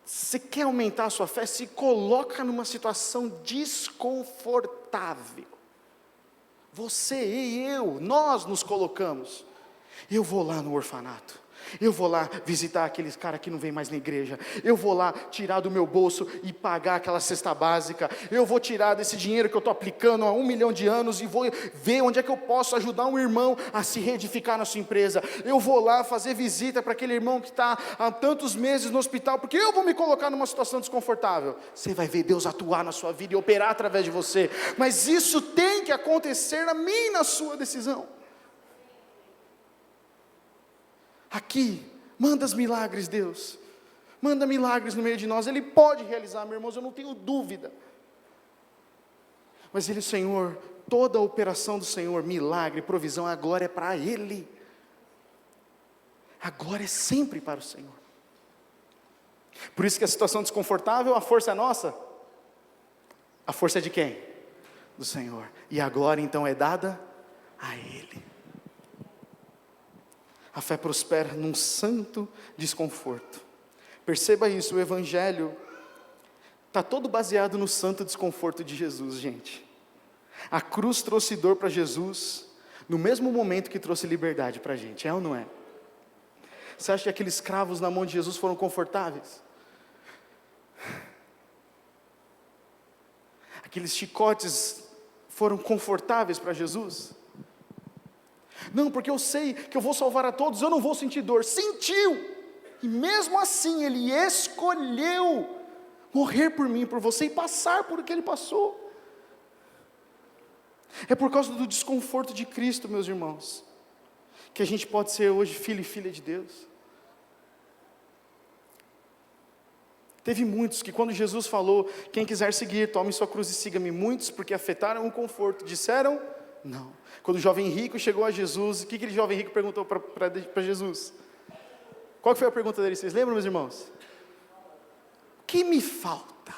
você quer aumentar a sua fé, se coloca numa situação desconfortável. Você e eu, nós nos colocamos. Eu vou lá no orfanato, eu vou lá visitar aqueles caras que não vêm mais na igreja, eu vou lá tirar do meu bolso e pagar aquela cesta básica, eu vou tirar desse dinheiro que eu estou aplicando há 1 milhão de anos e vou ver onde é que eu posso ajudar um irmão a se reedificar na sua empresa, eu vou lá fazer visita para aquele irmão que está há tantos meses no hospital, porque eu vou me colocar numa situação desconfortável. Você vai ver Deus atuar na sua vida e operar através de você, mas isso tem que acontecer na minha e na sua decisão. Aqui, manda os milagres, Deus, manda milagres no meio de nós, Ele pode realizar, meus irmãos, eu não tenho dúvida, mas Ele, Senhor, toda a operação do Senhor, milagre, provisão, a glória é para Ele, a glória é sempre para o Senhor. Por isso que a situação desconfortável, a força é nossa, a força é de quem? Do Senhor, e a glória então é dada a Ele. A fé prospera num santo desconforto. Perceba isso, o Evangelho está todo baseado no santo desconforto de Jesus, gente. A cruz trouxe dor para Jesus, no mesmo momento que trouxe liberdade para a gente, é ou não é? Você acha que aqueles cravos na mão de Jesus foram confortáveis? Aqueles chicotes foram confortáveis para Jesus? Não, porque eu sei que eu vou salvar a todos, eu não vou sentir dor. Sentiu, e mesmo assim Ele escolheu morrer por mim, por você, e passar por o que Ele passou. É por causa do desconforto de Cristo, meus irmãos, que a gente pode ser hoje filho e filha de Deus. Teve muitos que quando Jesus falou, quem quiser seguir, tome sua cruz e siga-me, muitos porque afetaram o conforto, disseram, Não. Quando o jovem rico chegou a Jesus, o que aquele jovem rico perguntou para Jesus? Qual que foi a pergunta dele? Vocês lembram, meus irmãos? O que me falta?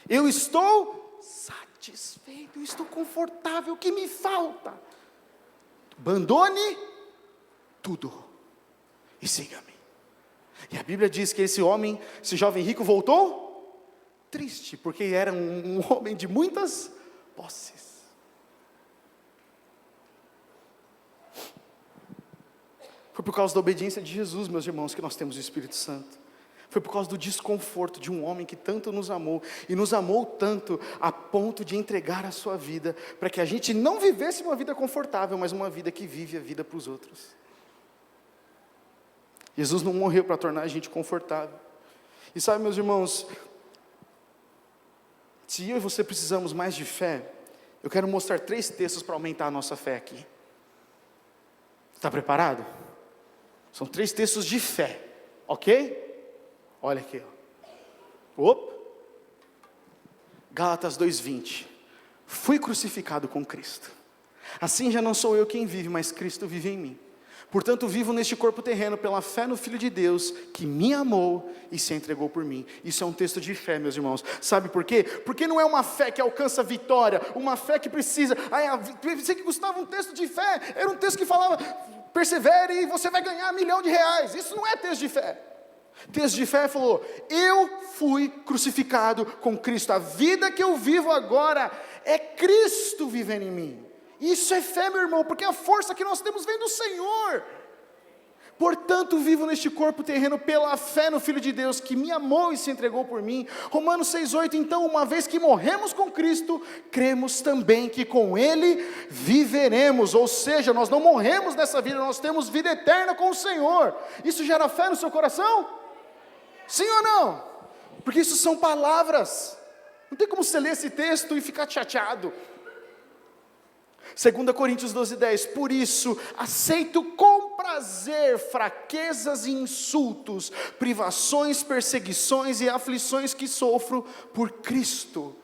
Eu estou satisfeito, eu estou confortável, o que me falta? Abandone tudo e siga-me. E a Bíblia diz que esse jovem rico voltou triste, porque era um homem de muitas posses. Foi por causa da obediência de Jesus, meus irmãos, que nós temos o Espírito Santo. Foi por causa do desconforto de um homem que tanto nos amou, e nos amou tanto a ponto de entregar a sua vida, para que a gente não vivesse uma vida confortável, mas uma vida que vive a vida para os outros. Jesus não morreu para tornar a gente confortável. E sabe, meus irmãos, se eu e você precisamos mais de fé, eu quero mostrar 3 textos para aumentar a nossa fé aqui. Está preparado? São 3 textos de fé, ok? Olha aqui, ó. Gálatas 2:20. Fui crucificado com Cristo. Assim já não sou eu quem vive, mas Cristo vive em mim. Portanto, vivo neste corpo terreno pela fé no Filho de Deus, que me amou e se entregou por mim. Isso é um texto de fé, meus irmãos. Sabe por quê? Porque não é uma fé que alcança vitória, uma fé que precisa. Pensei que Gustavo, um texto de fé, era um texto que falava, persevere e você vai ganhar R$1 milhão. Isso não é texto de fé. Texto de fé falou, eu fui crucificado com Cristo. A vida que eu vivo agora é Cristo vivendo em mim. Isso é fé, meu irmão, porque a força que nós temos vem do Senhor. Portanto, vivo neste corpo terreno pela fé no Filho de Deus, que me amou e se entregou por mim. Romanos 6,8, então, uma vez que morremos com Cristo, cremos também que com Ele viveremos. Ou seja, nós não morremos nessa vida, nós temos vida eterna com o Senhor. Isso gera fé no seu coração? Sim ou não? Porque isso são palavras. Não tem como você ler esse texto e ficar chateado. 2 Coríntios 12:10, por isso aceito com prazer fraquezas e insultos, privações, perseguições e aflições que sofro por Cristo,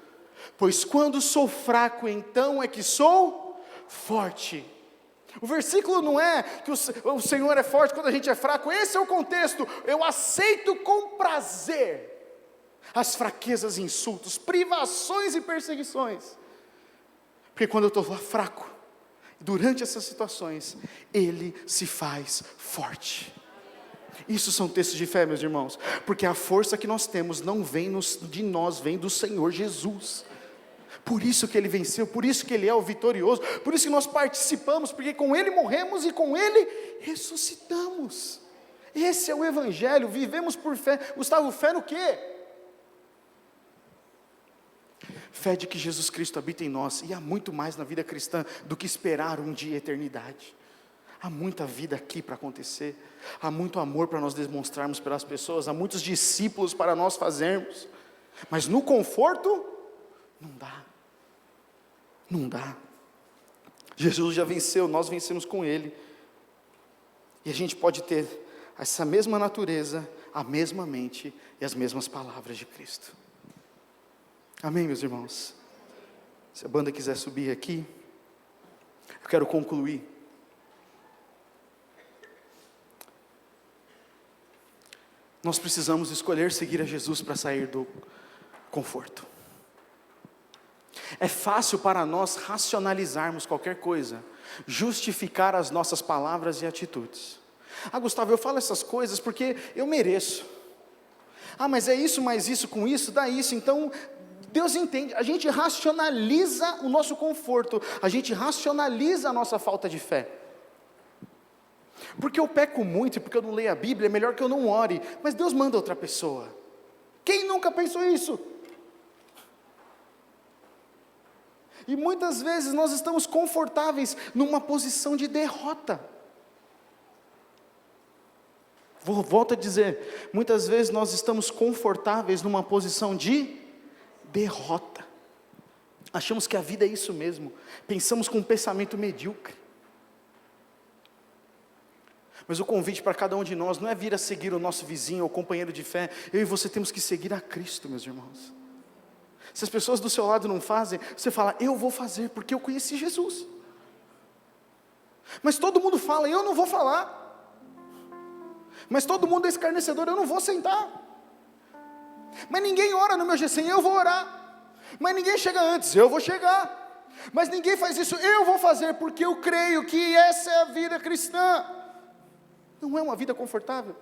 pois quando sou fraco, então é que sou forte. O versículo não é que o Senhor é forte quando a gente é fraco, esse é o contexto. Eu aceito com prazer as fraquezas e insultos, privações e perseguições, porque quando eu estou fraco, durante essas situações, Ele se faz forte. Isso são textos de fé, meus irmãos, porque a força que nós temos não vem de nós, vem do Senhor Jesus. Por isso que Ele venceu, por isso que Ele é o vitorioso, por isso que nós participamos, porque com Ele morremos e com Ele ressuscitamos. Esse é o Evangelho, vivemos por fé. Gustavo, fé no quê? Fé de que Jesus Cristo habita em nós, e há muito mais na vida cristã do que esperar um dia a eternidade. Há muita vida aqui para acontecer, há muito amor para nós demonstrarmos pelas pessoas, há muitos discípulos para nós fazermos, mas no conforto, não dá. Jesus já venceu, nós vencemos com Ele, e a gente pode ter essa mesma natureza, a mesma mente e as mesmas palavras de Cristo. Amém, meus irmãos? Se a banda quiser subir aqui, eu quero concluir. Nós precisamos escolher seguir a Jesus para sair do conforto. É fácil para nós racionalizarmos qualquer coisa, justificar as nossas palavras e atitudes. Gustavo, eu falo essas coisas porque eu mereço. Mas é isso, mais isso, com isso, dá isso, então Deus entende. A gente racionaliza o nosso conforto, a gente racionaliza a nossa falta de fé. Porque eu peco muito e porque eu não leio a Bíblia, é melhor que eu não ore, mas Deus manda outra pessoa. Quem nunca pensou isso? E muitas vezes nós estamos confortáveis numa posição de derrota. Volto a dizer, muitas vezes nós estamos confortáveis numa posição de derrota. Achamos que a vida é isso mesmo, pensamos com um pensamento medíocre. Mas o convite para cada um de nós não é vir a seguir o nosso vizinho ou companheiro de fé. Eu e você temos que seguir a Cristo, meus irmãos. Se as pessoas do seu lado não fazem, você fala, eu vou fazer porque eu conheci Jesus. Mas todo mundo fala, eu não vou falar. Mas todo mundo é escarnecedor, eu não vou sentar. Mas ninguém ora no meu GC, eu vou orar. Mas ninguém chega antes, eu vou chegar. Mas ninguém faz isso, eu vou fazer, porque eu creio que essa é a vida cristã. Não é uma vida confortável.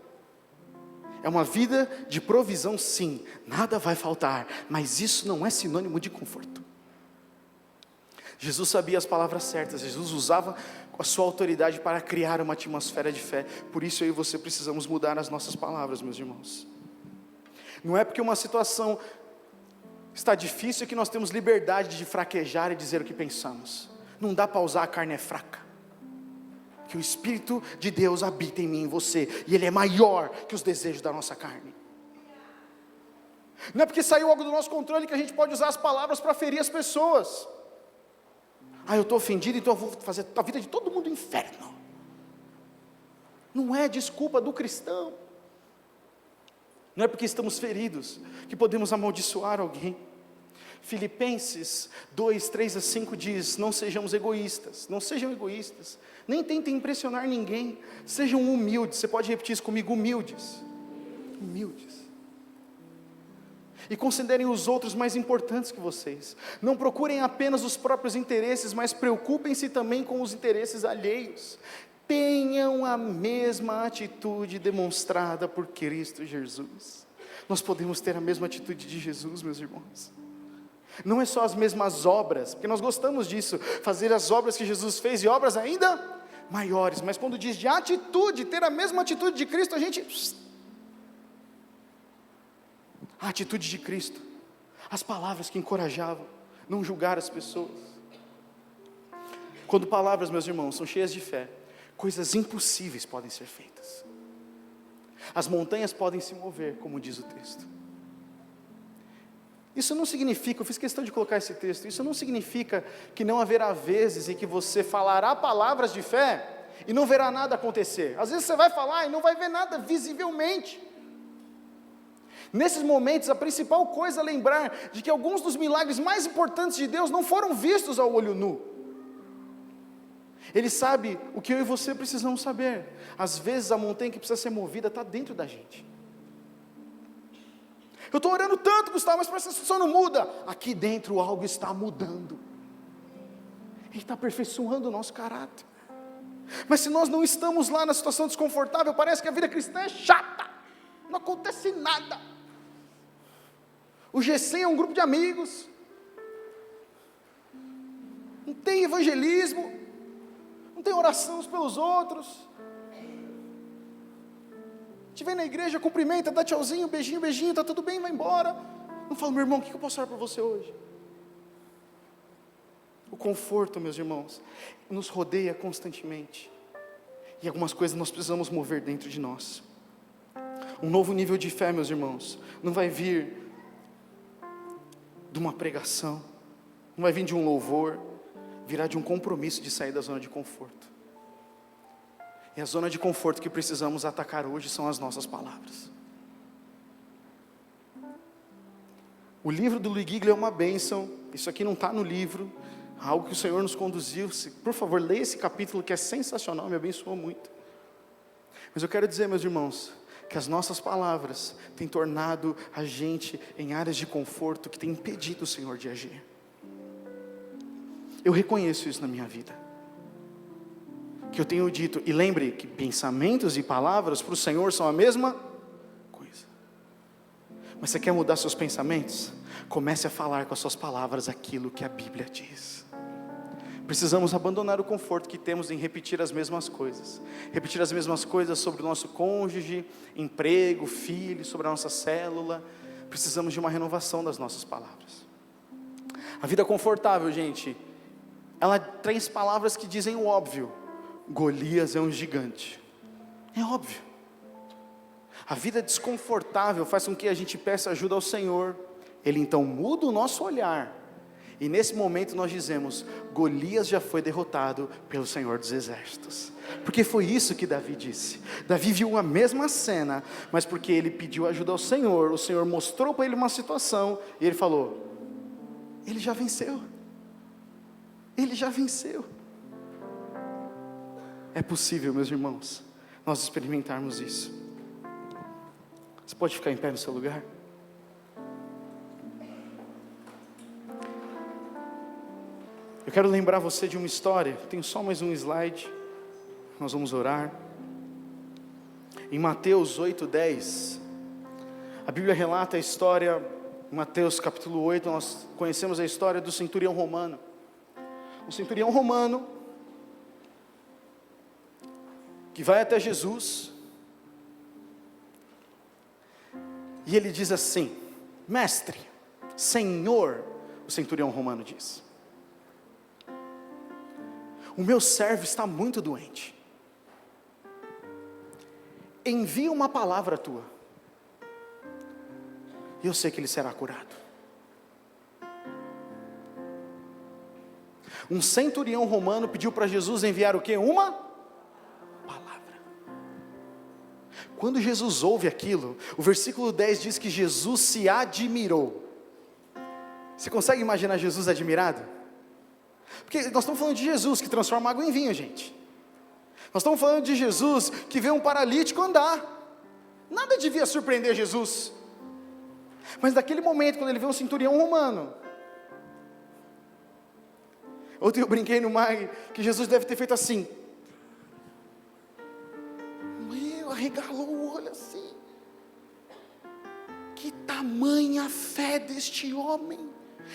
É uma vida de provisão, sim, nada vai faltar, mas isso não é sinônimo de conforto. Jesus sabia as palavras certas, Jesus usava a sua autoridade para criar uma atmosfera de fé. Por isso eu e você precisamos mudar as nossas palavras, meus irmãos. Não é porque uma situação está difícil que nós temos liberdade de fraquejar e dizer o que pensamos. Não dá para usar a carne é fraca. Que o Espírito de Deus habita em mim e em você, e Ele é maior que os desejos da nossa carne. Não é porque saiu algo do nosso controle que a gente pode usar as palavras para ferir as pessoas. Eu estou ofendido, então eu vou fazer a vida de todo mundo inferno. Não é desculpa do cristão. Não é porque estamos feridos que podemos amaldiçoar alguém. Filipenses 2, 3-5 diz, não sejamos egoístas, não sejam egoístas, nem tentem impressionar ninguém, sejam humildes. Você pode repetir isso comigo, humildes. Humildes. E considerem os outros mais importantes que vocês. Não procurem apenas os próprios interesses, mas preocupem-se também com os interesses alheios. Tenham a mesma atitude demonstrada por Cristo Jesus. Nós podemos ter a mesma atitude de Jesus, meus irmãos. Não é só as mesmas obras, porque nós gostamos disso, fazer as obras que Jesus fez e obras ainda maiores, mas quando diz de atitude, ter a mesma atitude de Cristo, a gente... A atitude de Cristo, as palavras que encorajavam, não julgar as pessoas. Quando palavras, meus irmãos, são cheias de fé, coisas impossíveis podem ser feitas. As montanhas podem se mover, como diz o texto. Isso não significa, eu fiz questão de colocar esse texto, isso não significa que não haverá vezes em que você falará palavras de fé e não verá nada acontecer. Às vezes você vai falar e não vai ver nada visivelmente. Nesses momentos, a principal coisa é lembrar de que alguns dos milagres mais importantes de Deus não foram vistos ao olho nu. Ele sabe o que eu e você precisamos saber. Às vezes a montanha que precisa ser movida está dentro da gente. Eu estou orando tanto, Gustavo, mas parece que a situação não muda. Aqui dentro algo está mudando. Ele está aperfeiçoando o nosso caráter. Mas se nós não estamos lá na situação desconfortável, parece que a vida cristã é chata. Não acontece nada. O GC é um grupo de amigos. Não tem evangelismo. Não tem oração uns pelos outros. Te vem na igreja, cumprimenta, dá tchauzinho, beijinho, beijinho, tá tudo bem, vai embora. Não fala, meu irmão, o que eu posso orar para você hoje? O conforto, meus irmãos, nos rodeia constantemente. E algumas coisas nós precisamos mover dentro de nós. Um novo nível de fé, meus irmãos, não vai vir de uma pregação, não vai vir de um louvor, virá de um compromisso de sair da zona de conforto. E a zona de conforto que precisamos atacar hoje são as nossas palavras. O livro do Louis Giglio é uma bênção, isso aqui não está no livro, algo que o Senhor nos conduziu. Por favor, leia esse capítulo que é sensacional, me abençoou muito. Mas eu quero dizer, meus irmãos, que as nossas palavras têm tornado a gente em áreas de conforto que têm impedido o Senhor de agir. Eu reconheço isso na minha vida. Que eu tenho dito, e lembre que pensamentos e palavras para o Senhor são a mesma coisa. Mas você quer mudar seus pensamentos? Comece a falar com as suas palavras aquilo que a Bíblia diz. Precisamos abandonar o conforto que temos em repetir as mesmas coisas. Repetir as mesmas coisas sobre o nosso cônjuge, emprego, filho, sobre a nossa célula. Precisamos de uma renovação das nossas palavras. A vida confortável, gente, ela traz palavras que dizem o óbvio. Golias é um gigante. É óbvio. A vida desconfortável faz com que a gente peça ajuda ao Senhor. Ele então muda o nosso olhar. E nesse momento nós dizemos, Golias já foi derrotado pelo Senhor dos Exércitos. Porque foi isso que Davi disse. Davi viu a mesma cena, mas porque ele pediu ajuda ao Senhor, o Senhor mostrou para ele uma situação, e ele falou, Ele já venceu. Ele já venceu. É possível, meus irmãos, nós experimentarmos isso. Você pode ficar em pé no seu lugar? Eu quero lembrar você de uma história. Tenho só mais um slide. Nós vamos orar. Em Mateus 8:10, a Bíblia relata a história. Em Mateus capítulo 8, nós conhecemos a história do centurião romano. Um centurião romano que vai até Jesus e ele diz assim: mestre, Senhor, o centurião romano diz, o meu servo está muito doente, envia uma palavra tua, e eu sei que ele será curado. Um centurião romano pediu para Jesus enviar o quê? Uma palavra. Quando Jesus ouve aquilo, o versículo 10 diz que Jesus se admirou. Você consegue imaginar Jesus admirado? Porque nós estamos falando de Jesus que transforma água em vinho, gente. Nós estamos falando de Jesus que vê um paralítico andar. Nada devia surpreender Jesus. Mas naquele momento, quando ele vê um centurião romano, ontem eu brinquei no mar que Jesus deve ter feito assim. Arregalou o olho assim. Que tamanha fé deste homem.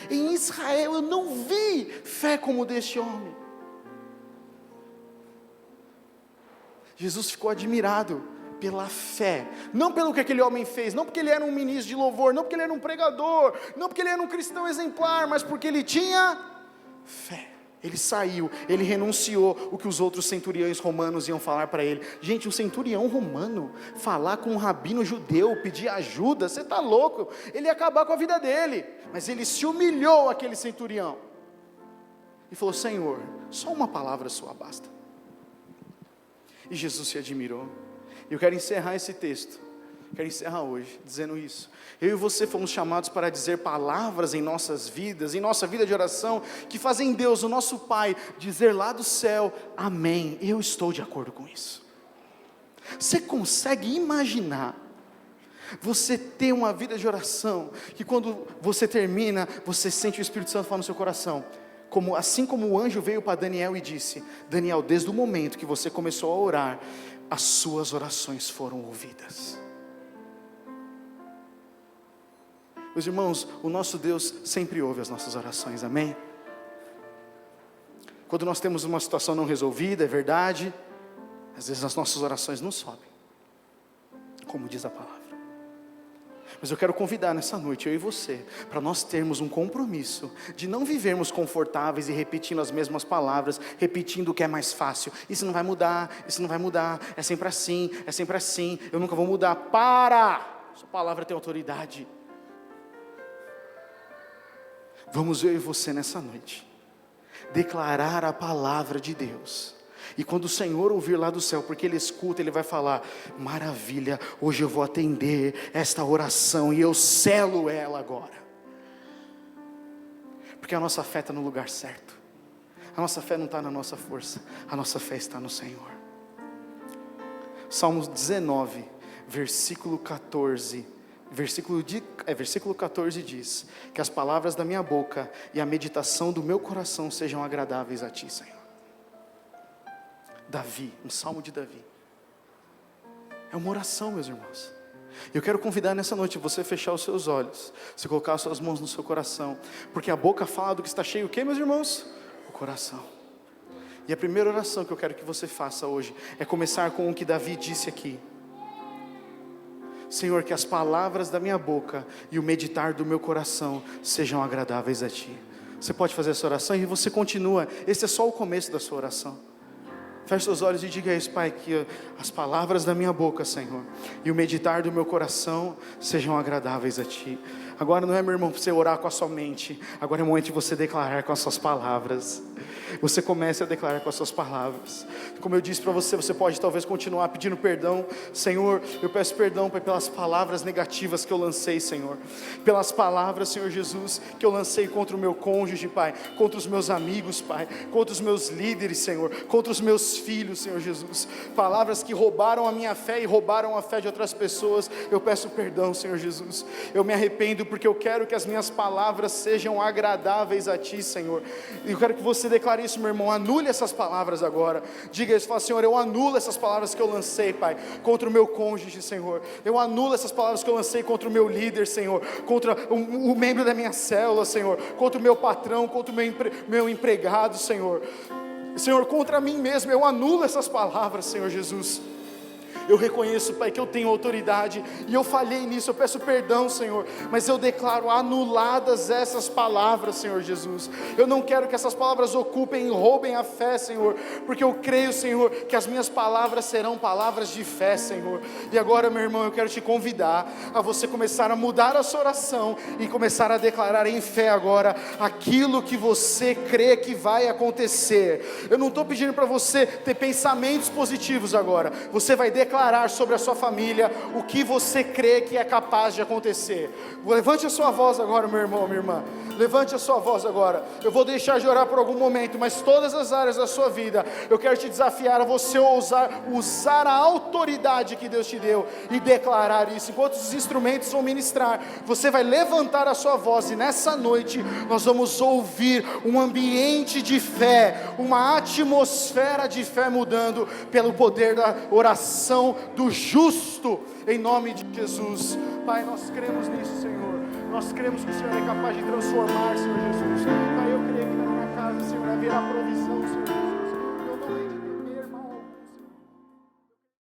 Em Israel eu não vi fé como deste homem. Jesus ficou admirado pela fé, não pelo que aquele homem fez, não porque ele era um ministro de louvor, não porque ele era um pregador, não porque ele era um cristão exemplar, mas porque ele tinha fé. Ele saiu, ele renunciou o que os outros centuriões romanos iam falar para ele. Gente, um centurião romano falar com um rabino judeu, pedir ajuda, você está louco? Ele ia acabar com a vida dele. Mas ele se humilhou, aquele centurião, e falou: Senhor, só uma palavra sua basta. E Jesus se admirou. Eu quero encerrar esse texto, quero encerrar hoje dizendo isso. Eu e você fomos chamados para dizer palavras em nossas vidas, em nossa vida de oração, que fazem Deus, o nosso Pai, dizer lá do céu: amém, eu estou de acordo com isso. Você consegue imaginar você ter uma vida de oração, que quando você termina, você sente o Espírito Santo falar no seu coração, assim como o anjo veio para Daniel e disse: Daniel, desde o momento que você começou a orar, as suas orações foram ouvidas. Meus irmãos, o nosso Deus sempre ouve as nossas orações, amém? Quando nós temos uma situação não resolvida, é verdade, às vezes as nossas orações não sobem, como diz a palavra. Mas eu quero convidar nessa noite, eu e você, para nós termos um compromisso de não vivermos confortáveis e repetindo as mesmas palavras, repetindo o que é mais fácil. Isso não vai mudar, isso não vai mudar, é sempre assim, eu nunca vou mudar. Para! Sua palavra tem autoridade. Vamos, eu e você nessa noite, declarar a palavra de Deus. E quando o Senhor ouvir lá do céu, porque Ele escuta, Ele vai falar: maravilha, hoje eu vou atender esta oração e eu selo ela agora. Porque a nossa fé está no lugar certo. A nossa fé não está na nossa força, a nossa fé está no Senhor. Salmos 19, versículo 14. Versículo 14 diz: que as palavras da minha boca e a meditação do meu coração sejam agradáveis a Ti, Senhor. Davi, um salmo de Davi. É uma oração, meus irmãos. Eu quero convidar nessa noite você a fechar os seus olhos, você colocar as suas mãos no seu coração, porque a boca fala do que está cheio, o que, meus irmãos? O coração. E a primeira oração que eu quero que você faça hoje é começar com o que Davi disse aqui: Senhor, que as palavras da minha boca e o meditar do meu coração sejam agradáveis a Ti. Você pode fazer essa oração e você continua. Esse é só o começo da sua oração. Feche seus olhos e diga isso: Pai, que as palavras da minha boca, Senhor, e o meditar do meu coração sejam agradáveis a Ti. Agora não é, meu irmão, para você orar com a sua mente. Agora é o momento de você declarar com as suas palavras. Você começa a declarar com as suas palavras. Como eu disse para você, você pode talvez continuar pedindo perdão. Senhor, eu peço perdão, Pai, pelas palavras negativas que eu lancei, Senhor. Pelas palavras, Senhor Jesus, que eu lancei contra o meu cônjuge, Pai. Contra os meus amigos, Pai. Contra os meus líderes, Senhor. Contra os meus filhos, Senhor Jesus. Palavras que roubaram a minha fé e roubaram a fé de outras pessoas. Eu peço perdão, Senhor Jesus. Eu me arrependo porque eu quero que as minhas palavras sejam agradáveis a Ti, Senhor. E eu quero que você declare isso, meu irmão. Anule essas palavras agora. Diga isso, fala: Senhor, eu anulo essas palavras que eu lancei, Pai, contra o meu cônjuge, Senhor. Eu anulo essas palavras que eu lancei contra o meu líder, Senhor. Contra o membro da minha célula, Senhor. Contra o meu patrão, contra o meu empregado, Senhor. Senhor, contra mim mesmo, eu anulo essas palavras, Senhor Jesus. Eu reconheço, Pai, que eu tenho autoridade e eu falhei nisso, eu peço perdão, Senhor, mas eu declaro anuladas essas palavras, Senhor Jesus. Eu não quero que essas palavras ocupem e roubem a fé, Senhor, porque eu creio, Senhor, que as minhas palavras serão palavras de fé, Senhor. E agora, meu irmão, eu quero te convidar a você começar a mudar a sua oração e começar a declarar em fé agora aquilo que você crê que vai acontecer. Eu não estou pedindo para você ter pensamentos positivos agora. Você vai declarar sobre a sua família o que você crê que é capaz de acontecer. Levante a sua voz agora, meu irmão, minha irmã. Levante a sua voz agora. Eu vou deixar de orar por algum momento, mas todas as áreas da sua vida, eu quero te desafiar a você usar a autoridade que Deus te deu e declarar isso. Enquanto os instrumentos vão ministrar, você vai levantar a sua voz e nessa noite nós vamos ouvir um ambiente de fé, uma atmosfera de fé mudando pelo poder da oração do justo, em nome de Jesus. Pai, nós cremos nisso, Senhor. Nós cremos que o Senhor é capaz de transformar, Senhor Jesus.